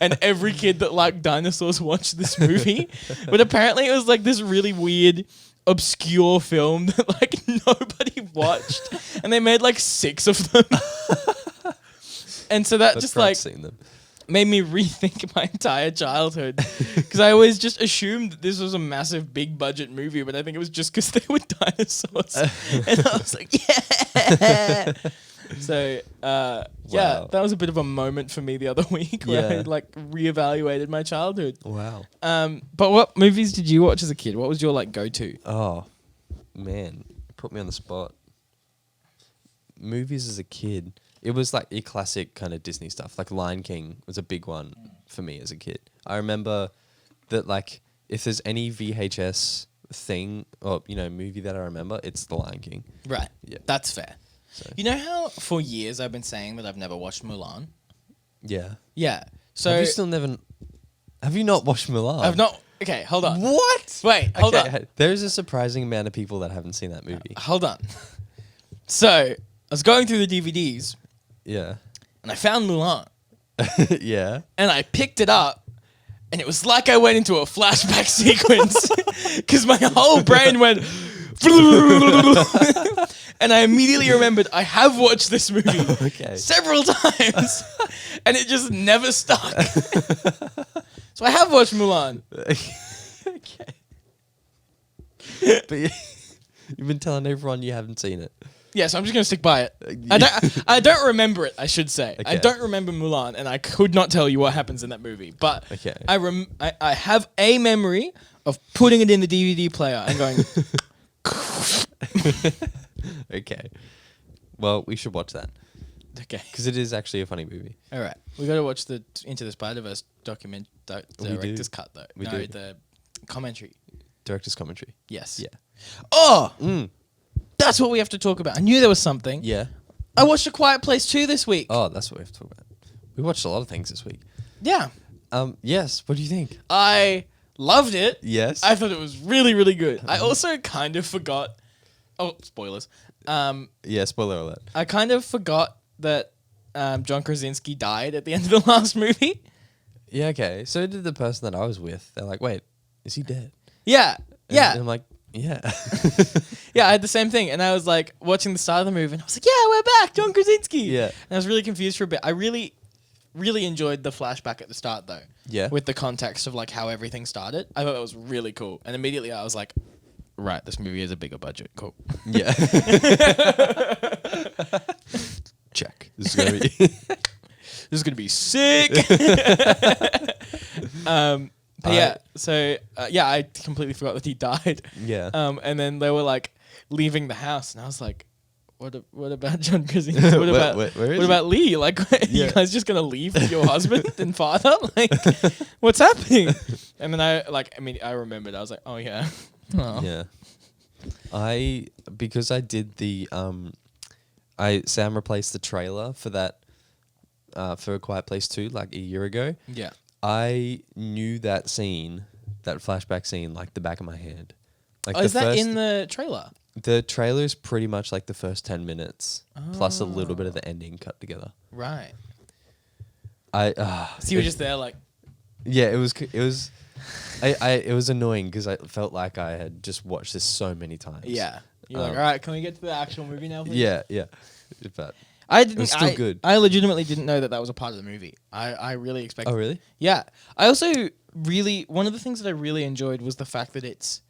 Speaker 2: and every kid that liked dinosaurs watched this movie. But apparently it was like this really weird obscure film that like nobody watched and they made like 6 of them. And so that
Speaker 1: I've
Speaker 2: just
Speaker 1: tried
Speaker 2: like
Speaker 1: seeing them.
Speaker 2: made me rethink my entire childhood because I always just assumed that this was a massive big budget movie, but I think it was just because they were dinosaurs. And I was like, yeah. So yeah,
Speaker 1: Wow.
Speaker 2: that was a bit of a moment for me the other week where I
Speaker 1: Yeah.
Speaker 2: like reevaluated my childhood.
Speaker 1: Wow.
Speaker 2: But what movies did you watch as a kid? What was your like go-to?
Speaker 1: Oh, man. Put me on the spot. Movies as a kid. It was like your classic kind of Disney stuff. Like Lion King was a big one for me as a kid. I remember that like if there's any VHS thing or, movie that I remember, it's The Lion King.
Speaker 2: Right.
Speaker 1: Yeah.
Speaker 2: That's fair.
Speaker 1: So,
Speaker 2: You know how for years I've been saying that I've never watched Mulan?
Speaker 1: yeah.
Speaker 2: Yeah. So
Speaker 1: Have you not watched Mulan?
Speaker 2: I've not. Okay, hold on.
Speaker 1: What?
Speaker 2: Wait, hold on.
Speaker 1: There's a surprising amount of people that haven't seen that movie.
Speaker 2: Hold on. So I was going through the DVDs
Speaker 1: Yeah.
Speaker 2: and I found Mulan
Speaker 1: Yeah.
Speaker 2: and I picked it up and it was like I went into a flashback sequence because my whole brain went and I immediately remembered I have watched this movie
Speaker 1: Okay.
Speaker 2: several times and it just never stuck. So I have watched Mulan.
Speaker 1: Okay. But you've been telling everyone you haven't seen it.
Speaker 2: Yeah, so I'm just gonna stick by it. I don't remember it. I should say I
Speaker 1: Okay.
Speaker 2: don't remember Mulan, and I could not tell you what happens in that movie. But
Speaker 1: Okay.
Speaker 2: I have a memory of putting it in the DVD player and going.
Speaker 1: Okay. Well, we should watch that
Speaker 2: Okay,
Speaker 1: because it is actually a funny movie.
Speaker 2: all right. We got to watch the Into the Spider-Verse director's cut though.
Speaker 1: We
Speaker 2: no,
Speaker 1: do.
Speaker 2: the commentary.
Speaker 1: Director's commentary.
Speaker 2: Yes.
Speaker 1: Yeah.
Speaker 2: Oh, that's what we have to talk about. I knew there was something.
Speaker 1: Yeah.
Speaker 2: I watched A Quiet Place 2 this week.
Speaker 1: Oh, that's what we have to talk about. We watched a lot of things this week.
Speaker 2: Yeah,
Speaker 1: Yes. What do you think?
Speaker 2: I loved it.
Speaker 1: Yes.
Speaker 2: I thought it was really, really good. I also kind of forgot. Oh, spoilers.
Speaker 1: Yeah. Spoiler alert.
Speaker 2: I kind of forgot that John Krasinski died at the end of the last movie.
Speaker 1: Yeah. Okay. So did the person that I was with. They're like, "Wait, is he dead?"
Speaker 2: Yeah, yeah,
Speaker 1: And I'm like, "Yeah."
Speaker 2: yeah. I had the same thing, and I was like watching the start of the movie, and I was like, "Yeah, we're back, John Krasinski."
Speaker 1: Yeah.
Speaker 2: And I was really confused for a bit. I really, really enjoyed the flashback at the start, though.
Speaker 1: Yeah.
Speaker 2: With the context of like how everything started, I thought that was really cool, and immediately I was like, "Right, this movie is a bigger budget. Cool."
Speaker 1: Yeah. Check. This is gonna be.
Speaker 2: This is gonna be sick. But yeah, so yeah, I completely forgot that he died.
Speaker 1: Yeah.
Speaker 2: And then they were like leaving the house, and I was like, "What about John Krasinski? What about
Speaker 1: where is
Speaker 2: what about Lee? Like,
Speaker 1: Yeah.
Speaker 2: you guys just gonna leave your husband and father? Like, what's happening?" And then I remembered. I was like, "Oh yeah, oh.
Speaker 1: Yeah. Because I did the Sam replaced the trailer for that for A Quiet Place 2 like a year ago.
Speaker 2: yeah."
Speaker 1: I knew that scene, that flashback scene, like the back of my hand. Like
Speaker 2: Oh, is that in the trailer?
Speaker 1: The trailer is pretty much like the first 10 minutes plus a little bit of the ending cut together.
Speaker 2: Right.
Speaker 1: So
Speaker 2: So you were just there, like,
Speaker 1: yeah, it was it was annoying because I felt like I had just watched this so many times.
Speaker 2: yeah. You're like, all right, can we get to the actual movie now, please?
Speaker 1: Yeah, but
Speaker 2: I didn't.
Speaker 1: was still good.
Speaker 2: I legitimately didn't know that was a part of the movie. I really expected.
Speaker 1: oh really?
Speaker 2: Yeah. I also really, one of the things that I really enjoyed was the fact that it's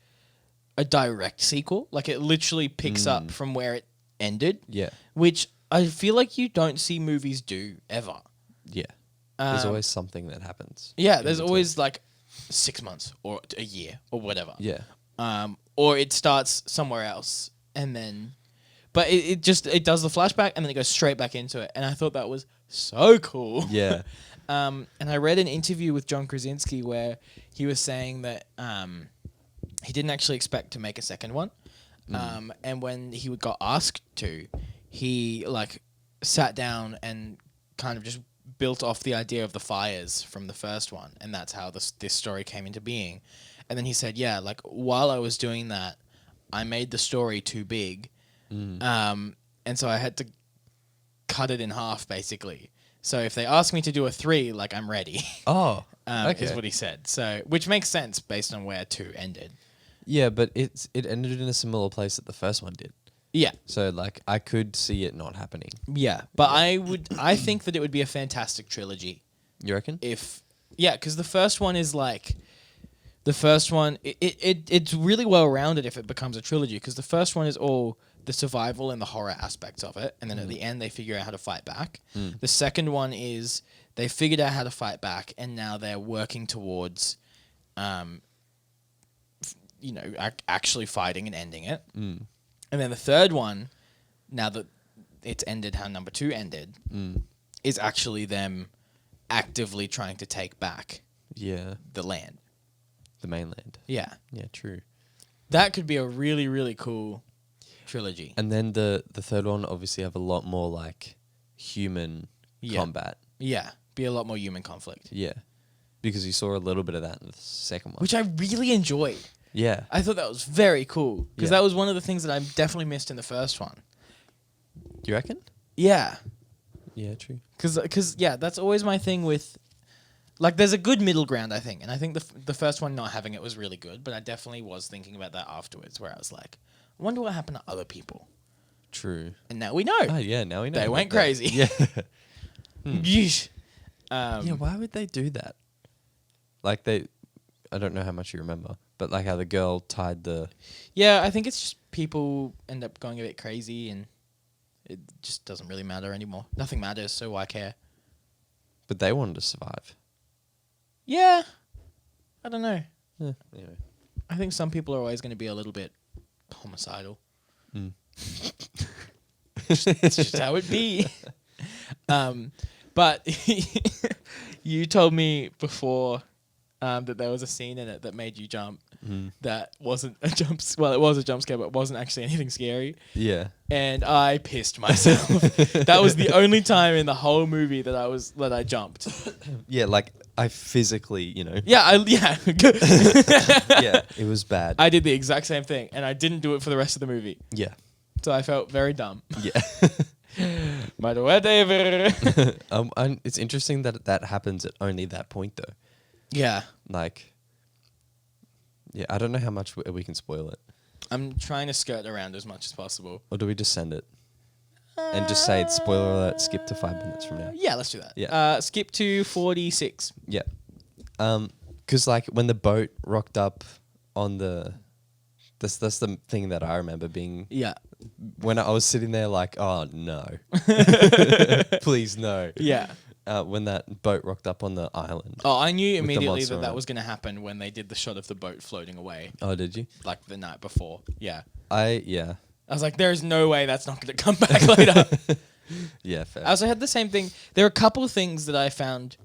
Speaker 2: a direct sequel. Like, it literally picks up from where it ended.
Speaker 1: Yeah,
Speaker 2: Which I feel like you don't see movies do ever.
Speaker 1: yeah. There's always something that happens.
Speaker 2: Yeah,
Speaker 1: in
Speaker 2: there's
Speaker 1: between.
Speaker 2: always like 6 months or a year or whatever.
Speaker 1: Yeah,
Speaker 2: Or it starts somewhere else and then, but it does the flashback and then it goes straight back into it. And I thought that was so cool.
Speaker 1: yeah,
Speaker 2: And I read an interview with John Krasinski where he was saying that he didn't actually expect to make a second one. And when he got asked to, he like sat down and kind of just built off the idea of the fires from the first one. And that's how this story came into being. And then he said, yeah, like while I was doing that, I made the story too big, and so I had to cut it in half basically. So if they ask me to do a 3, like I'm ready.
Speaker 1: Oh, okay.
Speaker 2: Is what he said. So which makes sense based on where 2 ended.
Speaker 1: Yeah, but it ended in a similar place that the first one did.
Speaker 2: Yeah.
Speaker 1: So like I could see it not happening.
Speaker 2: Yeah, but I think that it would be a fantastic trilogy.
Speaker 1: You reckon?
Speaker 2: Because the first one is like, it's really well rounded if it becomes a trilogy. Because the first one is all the survival and the horror aspects of it, and then at the end they figure out how to fight back. The second one is they figured out how to fight back, and now they're working towards, actually fighting and ending it. And then the third one, now that it's ended how number 2 ended, is actually them actively trying to take back the land.
Speaker 1: The mainland.
Speaker 2: Yeah.
Speaker 1: Yeah, true.
Speaker 2: That could be a really, really cool trilogy.
Speaker 1: And then the third one obviously have a lot more like human combat.
Speaker 2: Yeah. Be a lot more human conflict.
Speaker 1: Yeah. Because you saw a little bit of that in the second one.
Speaker 2: Which I really enjoyed.
Speaker 1: Yeah.
Speaker 2: I thought that was very cool. Because that was one of the things that I definitely missed in the first one.
Speaker 1: You reckon?
Speaker 2: Yeah.
Speaker 1: Yeah, true.
Speaker 2: Because that's always my thing with... Like, there's a good middle ground, I think. And I think the first one not having it was really good. But I definitely was thinking about that afterwards, where I was like, I wonder what happened to other people.
Speaker 1: True.
Speaker 2: And now we know.
Speaker 1: Oh, yeah, now we know.
Speaker 2: They went crazy.
Speaker 1: Yeah.
Speaker 2: Yeesh.
Speaker 1: Yeah, why would they do that? Like, I don't know how much you remember, but like how the girl tied the...
Speaker 2: Yeah, I think it's just people end up going a bit crazy and it just doesn't really matter anymore. Nothing matters, so why care?
Speaker 1: But they wanted to survive.
Speaker 2: Yeah. I don't know.
Speaker 1: Yeah. Anyway.
Speaker 2: I think some people are always going to be a little bit homicidal. It's just how it be. But you told me before that there was a scene in it that made you jump. That wasn't a jump. Well, it was a jump scare, but wasn't actually anything scary.
Speaker 1: Yeah.
Speaker 2: And I pissed myself. That was the only time in the whole movie that I jumped.
Speaker 1: Yeah, like I physically,
Speaker 2: Yeah,
Speaker 1: yeah, it was bad.
Speaker 2: I did the exact same thing, and I didn't do it for the rest of the movie.
Speaker 1: Yeah.
Speaker 2: So I felt very dumb.
Speaker 1: Yeah.
Speaker 2: But whatever.
Speaker 1: And it's interesting that happens at only that point, though.
Speaker 2: Yeah.
Speaker 1: Like, yeah, I don't know how much we can spoil it.
Speaker 2: I'm trying to skirt around as much as possible.
Speaker 1: Or do we just send it? And just say it's spoiler alert, skip to 5 minutes from now.
Speaker 2: Yeah, let's do that.
Speaker 1: Yeah.
Speaker 2: Skip to 46.
Speaker 1: Yeah. Because like when the boat rocked up on the... That's the thing that I remember being...
Speaker 2: Yeah.
Speaker 1: When I was sitting there like, oh, no. Please, no.
Speaker 2: Yeah.
Speaker 1: When that boat rocked up on the island.
Speaker 2: Oh, I knew
Speaker 1: with the
Speaker 2: immediately
Speaker 1: monster
Speaker 2: that
Speaker 1: on it.
Speaker 2: was going to happen when they did the shot of the boat floating away.
Speaker 1: Oh, did you?
Speaker 2: Like the night before. Yeah.
Speaker 1: Yeah.
Speaker 2: I was like, there's no way that's not going to come back later.
Speaker 1: Yeah, fair.
Speaker 2: I also had the same thing. There are a couple of things that I found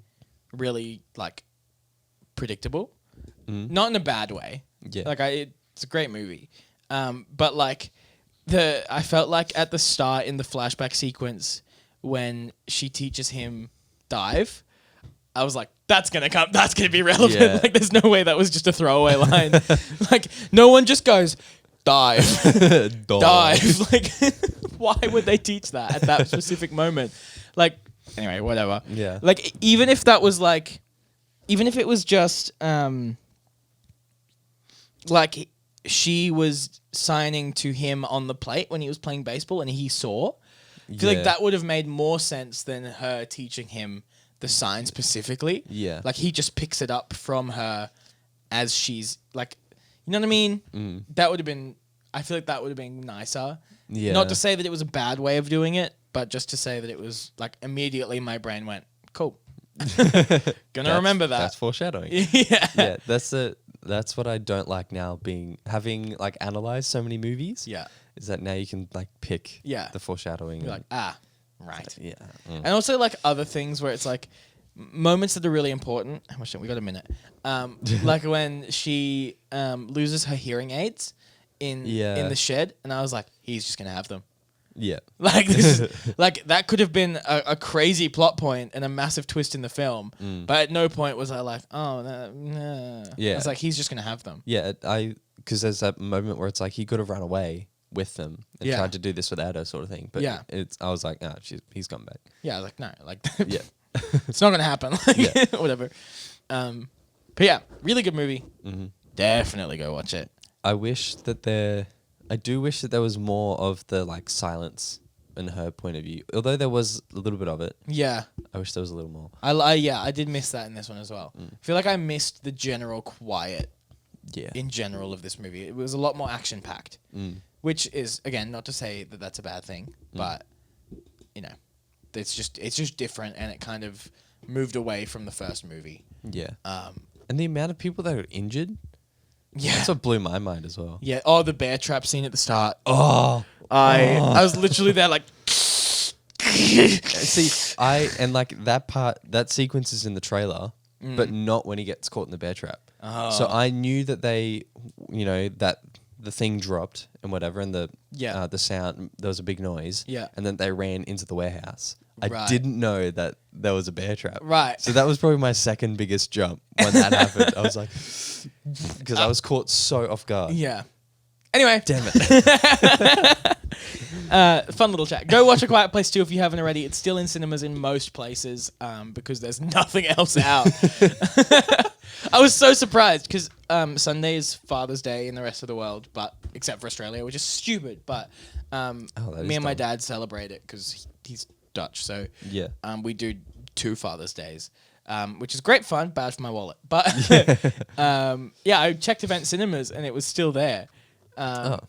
Speaker 2: really, like, predictable. Not in a bad way.
Speaker 1: Yeah.
Speaker 2: Like, it's a great movie. But, like, I felt like at the start in the flashback sequence when she teaches him dive, I was like, that's going to be relevant.
Speaker 1: Yeah.
Speaker 2: Like, there's no way that was just a throwaway line. Like, no one just goes, dive. Dive. Like, why would they teach that at that specific moment? Like, anyway, whatever.
Speaker 1: Yeah.
Speaker 2: Like, even if it was just, like, she was signing to him on the plate when he was playing baseball and he saw, I feel like that would have made more sense than her teaching him the sign specifically.
Speaker 1: Yeah.
Speaker 2: Like, he just picks it up from her as she's, like, you know what I mean? That would have been... I feel like that would have been nicer.
Speaker 1: Yeah.
Speaker 2: Not to say that it was a bad way of doing it, but just to say that it was, like, immediately my brain went, cool. Gonna remember that.
Speaker 1: That's foreshadowing.
Speaker 2: Yeah.
Speaker 1: Yeah, that's what I don't like now, having like analyzed so many movies.
Speaker 2: Yeah.
Speaker 1: Is that now you can like pick the foreshadowing.
Speaker 2: You're like, right.
Speaker 1: Yeah.
Speaker 2: And also, like, other things where it's like moments that are really important. How much time? We got a minute. Like when she loses her hearing aids in the shed, and I was like, he's just gonna have them.
Speaker 1: Yeah.
Speaker 2: Like this is, like that could have been a crazy plot point and a massive twist in the film, but at no point was I like, oh, nah.
Speaker 1: Yeah.
Speaker 2: It's like he's just gonna have them.
Speaker 1: Yeah, because there's that moment where it's like he could have run away with them and
Speaker 2: Yeah.
Speaker 1: tried to do this without her, sort of thing. But
Speaker 2: Yeah.
Speaker 1: I was like, he's come back.
Speaker 2: Yeah, I was like, no, like
Speaker 1: Yeah,
Speaker 2: it's not gonna happen. Like,
Speaker 1: Yeah.
Speaker 2: whatever. But yeah, really good movie.
Speaker 1: Mm-hmm.
Speaker 2: Definitely go watch it.
Speaker 1: I do wish that there was more of the like silence in her point of view. Although there was a little bit of it,
Speaker 2: Yeah,
Speaker 1: I wish there was a little more.
Speaker 2: I did miss that in this one as well. I feel like I missed the general quiet
Speaker 1: Yeah.
Speaker 2: in general of this movie. It was a lot more action packed, which is again not to say that that's a bad thing, but you know, it's just different, and it kind of moved away from the first movie.
Speaker 1: Yeah. And the amount of people that got injured,
Speaker 2: Yeah,
Speaker 1: that's what blew my mind as well.
Speaker 2: yeah. Oh, the bear trap scene at the start.
Speaker 1: Oh,
Speaker 2: I was literally there like.
Speaker 1: see, like that sequence is in the trailer, but not when he gets caught in the bear trap.
Speaker 2: Oh.
Speaker 1: So I knew that that the thing dropped and whatever, and the sound, there was a big noise.
Speaker 2: Yeah.
Speaker 1: And then they ran into the warehouse. I
Speaker 2: Right.
Speaker 1: didn't know that there was a bear trap.
Speaker 2: Right.
Speaker 1: So that was probably my second biggest jump when that happened. I was like, because I was caught so off guard.
Speaker 2: Yeah. Anyway,
Speaker 1: Damn it.
Speaker 2: fun little chat. Go watch A Quiet Place 2 if you haven't already. It's still in cinemas in most places because there's nothing else out. I was so surprised because Sunday is Father's Day in the rest of the world, but except for Australia, which is stupid. But me and my dad celebrate it because he's Dutch, so
Speaker 1: Yeah.
Speaker 2: we do 2 Father's Days. Which is great fun, bad for my wallet. But yeah, I checked Event Cinemas and it was still there. I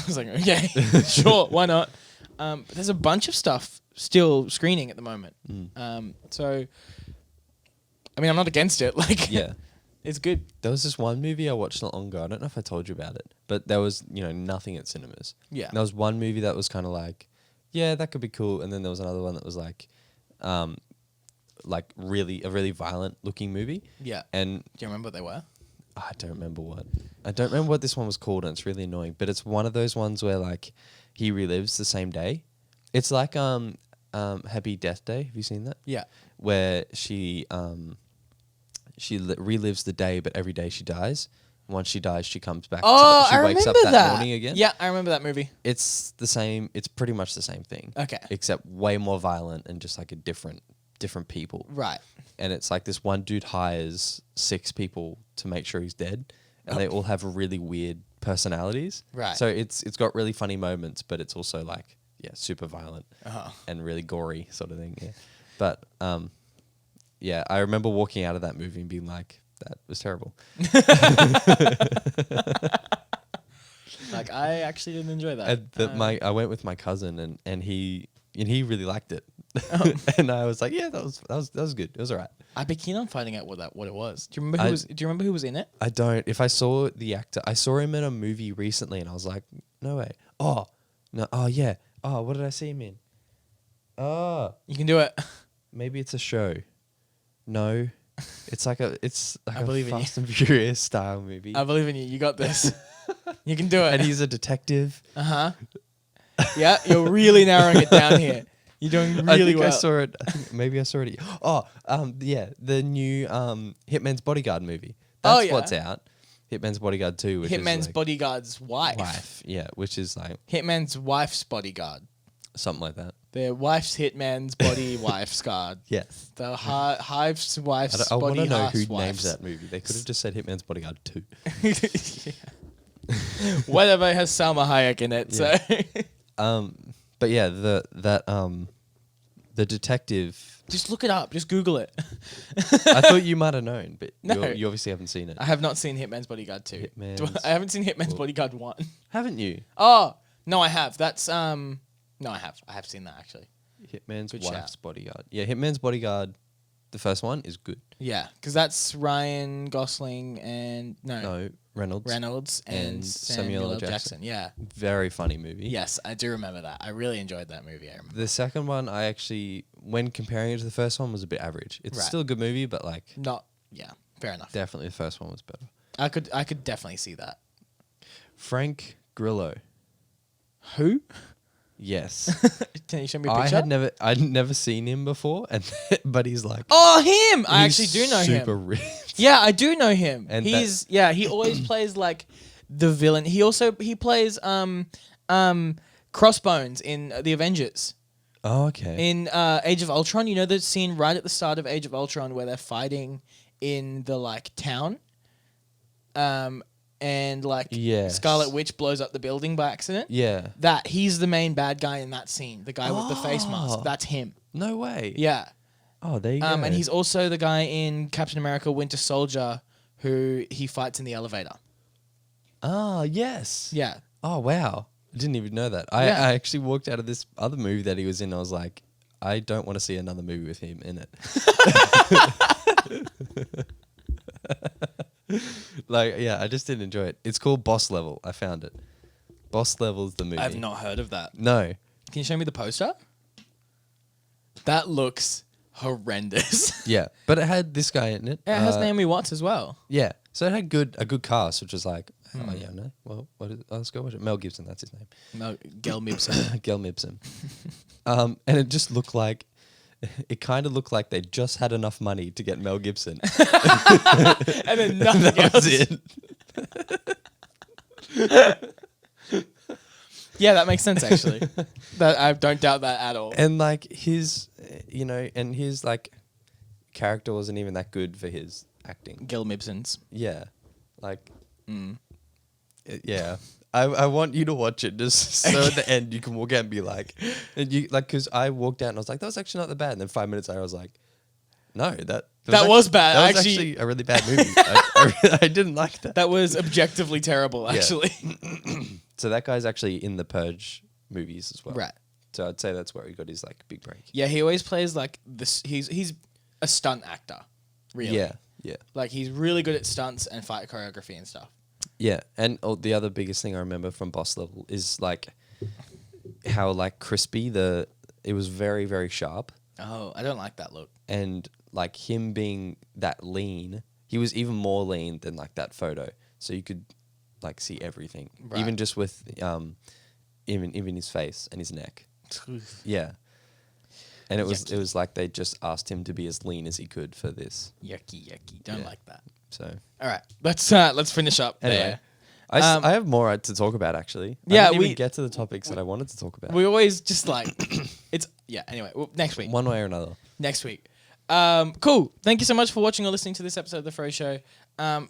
Speaker 2: was like, okay, sure, why not? But there's a bunch of stuff still screening at the moment. So, I mean, I'm not against it. Like,
Speaker 1: Yeah.
Speaker 2: it's good.
Speaker 1: There was this one movie I watched not long ago. I don't know if I told you about it, but there was, nothing at cinemas.
Speaker 2: Yeah.
Speaker 1: And there was one movie that was kind of like, yeah, that could be cool. And then there was another one that was like really a really violent looking movie.
Speaker 2: Yeah.
Speaker 1: And
Speaker 2: Do you remember what they were?
Speaker 1: I don't remember what this one was called, and it's really annoying. But it's one of those ones where like he relives the same day. It's like Happy Death Day. Have you seen that?
Speaker 2: Yeah.
Speaker 1: Where she relives the day, but every day she dies. Once she dies, she comes back.
Speaker 2: Oh,
Speaker 1: she
Speaker 2: I
Speaker 1: wakes
Speaker 2: remember
Speaker 1: up
Speaker 2: that
Speaker 1: morning again.
Speaker 2: Yeah, I remember that movie.
Speaker 1: It's the same. It's pretty much the same thing.
Speaker 2: Okay.
Speaker 1: Except way more violent and just like a different people.
Speaker 2: Right.
Speaker 1: And it's like this one dude hires 6 people to make sure he's dead, and they all have really weird personalities.
Speaker 2: Right.
Speaker 1: So it's got really funny moments, but it's also like super violent and really gory sort of thing. Yeah. But yeah, I remember walking out of that movie and being like, that was terrible.
Speaker 2: Like, I actually didn't enjoy that.
Speaker 1: I went with my cousin and he really liked it. And I was like, yeah, that was good. It was all right.
Speaker 2: I'd be keen on finding out what it was. Do you remember who was in it?
Speaker 1: I don't. If I saw the actor, I saw him in a movie recently, and I was like, no way. Oh no. Oh yeah. Oh, what did I see him in? Oh,
Speaker 2: You can do it.
Speaker 1: maybe it's a show. No, it's like a
Speaker 2: believe in you.
Speaker 1: Fast and Furious style movie.
Speaker 2: I believe in you. You got this. You can do it.
Speaker 1: And he's a detective.
Speaker 2: Yeah, you're really narrowing it down here. You're doing really
Speaker 1: I think
Speaker 2: well.
Speaker 1: I saw it. Maybe I saw it. Oh, yeah, the new Hitman's Bodyguard movie. That's what's out. Hitman's Bodyguard 2, which
Speaker 2: Hitman's
Speaker 1: is like
Speaker 2: bodyguard's wife.
Speaker 1: Yeah, which is like
Speaker 2: Hitman's wife's bodyguard.
Speaker 1: something like that.
Speaker 2: Their wife's hitman's body wife's guard.
Speaker 1: Yes.
Speaker 2: The hive's wife's
Speaker 1: I want
Speaker 2: body
Speaker 1: to know who
Speaker 2: wife's.
Speaker 1: names that movie. They could have just said Hitman's Bodyguard 2.
Speaker 2: Whatever has Salma Hayek in it.
Speaker 1: Yeah.
Speaker 2: So.
Speaker 1: But yeah, the detective.
Speaker 2: Just look it up. Just Google it.
Speaker 1: I thought you might have known, but
Speaker 2: No.
Speaker 1: you obviously haven't seen it.
Speaker 2: I have not seen Hitman's Bodyguard 2. I haven't seen Hitman's Bodyguard 1.
Speaker 1: Haven't you?
Speaker 2: Oh, no, I have. That's no, I have. I have seen that actually.
Speaker 1: Hitman's
Speaker 2: Good
Speaker 1: Wife's
Speaker 2: shout.
Speaker 1: Bodyguard. Yeah, Hitman's Bodyguard, the first one is good.
Speaker 2: Yeah, because that's Ryan Gosling and
Speaker 1: No, Reynolds
Speaker 2: and Samuel L. Jackson. Yeah.
Speaker 1: Very funny movie.
Speaker 2: Yes, I do remember that. I really enjoyed that movie. I remember.
Speaker 1: The second one, I actually, when comparing it to the first one, was a bit average. It's
Speaker 2: Right.
Speaker 1: still a good movie, but like
Speaker 2: Yeah, fair enough.
Speaker 1: definitely the first one was better.
Speaker 2: I could definitely see that.
Speaker 1: Frank Grillo.
Speaker 2: Who?
Speaker 1: Yes.
Speaker 2: Can you show me a picture?
Speaker 1: I'd never seen him before, and but he's like,
Speaker 2: Oh, him! I
Speaker 1: he's
Speaker 2: actually do know him.
Speaker 1: super ripped.
Speaker 2: Yeah, I do know him.
Speaker 1: And
Speaker 2: he always plays like the villain. He plays Crossbones in the Avengers.
Speaker 1: Oh, okay.
Speaker 2: In Age of Ultron, you know the scene right at the start of Age of Ultron where they're fighting in the like town? And like Scarlet Witch blows up the building by accident.
Speaker 1: Yeah.
Speaker 2: That he's the main bad guy in that scene. The guy with the face mask. That's him.
Speaker 1: No way.
Speaker 2: Yeah.
Speaker 1: Oh, there you go.
Speaker 2: And he's also the guy in Captain America Winter Soldier who he fights in the elevator.
Speaker 1: Oh, yes.
Speaker 2: Yeah.
Speaker 1: Oh, wow. I didn't even know that. I actually walked out of this other movie that he was in. I was like, I don't want to see another movie with him in it. Like, yeah, I just didn't enjoy it. It's called Boss Level. I found it. Boss Level's the movie.
Speaker 2: I've not heard of that.
Speaker 1: No.
Speaker 2: Can you show me the poster? That looks horrendous.
Speaker 1: Yeah, but it had this guy in it.
Speaker 2: It has Naomi Watts as well.
Speaker 1: Yeah, so it had a good cast, which was like, oh yeah, no, well, let's go watch it. Mel Gibson, that's his name.
Speaker 2: Gel Mibson.
Speaker 1: Gel Mibson. And it just looked like, it kind of looked like they just had enough money to get Mel Gibson.
Speaker 2: And then nothing
Speaker 1: that
Speaker 2: else.
Speaker 1: was it.
Speaker 2: Yeah, that makes sense actually. That I don't doubt that at all.
Speaker 1: And like his, his like character wasn't even that good for his acting.
Speaker 2: Gil Mibson's.
Speaker 1: Yeah, like, yeah. I want you to watch it just so at the end you can walk out and be like, because I walked out and I was like, that was actually not that bad. And then 5 minutes later I was like, no, that
Speaker 2: was bad.
Speaker 1: That was actually a really bad movie. I didn't like that.
Speaker 2: That was objectively terrible, actually.
Speaker 1: So that guy's actually in the Purge movies as well.
Speaker 2: Right.
Speaker 1: So I'd say that's where he got his like big break.
Speaker 2: Yeah, he always plays like this. He's a stunt actor, really.
Speaker 1: Yeah.
Speaker 2: Like he's really good at stunts and fight choreography and stuff.
Speaker 1: Yeah, and the other biggest thing I remember from Boss Level is like how like crispy it was very, very sharp.
Speaker 2: Oh, I don't like that look.
Speaker 1: And like him being that lean, he was even more lean than like that photo. So you could like see everything,
Speaker 2: right.
Speaker 1: Even just with even his face and his neck. Yeah. And it was like they just asked him to be as lean as he could for this.
Speaker 2: Yucky. Don't like that.
Speaker 1: So
Speaker 2: all right, let's finish up.
Speaker 1: Anyway,
Speaker 2: there.
Speaker 1: I have more to talk about actually.
Speaker 2: Yeah,
Speaker 1: I didn't even get to the topics that I wanted to talk about.
Speaker 2: We always just like Anyway, next week.
Speaker 1: One way or another.
Speaker 2: Next week. Cool. Thank you so much for watching or listening to this episode of the Froe Show.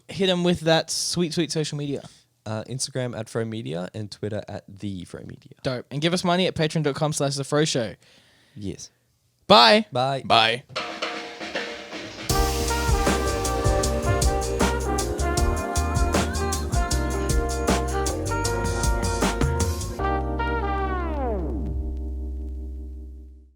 Speaker 2: Hit them with that sweet social media.
Speaker 1: Instagram at Froe Media and Twitter at the Froe Media.
Speaker 2: Dope. And give us money at patreon.com/the Froe Show.
Speaker 1: Yes.
Speaker 2: Bye.
Speaker 1: Bye.
Speaker 2: Bye.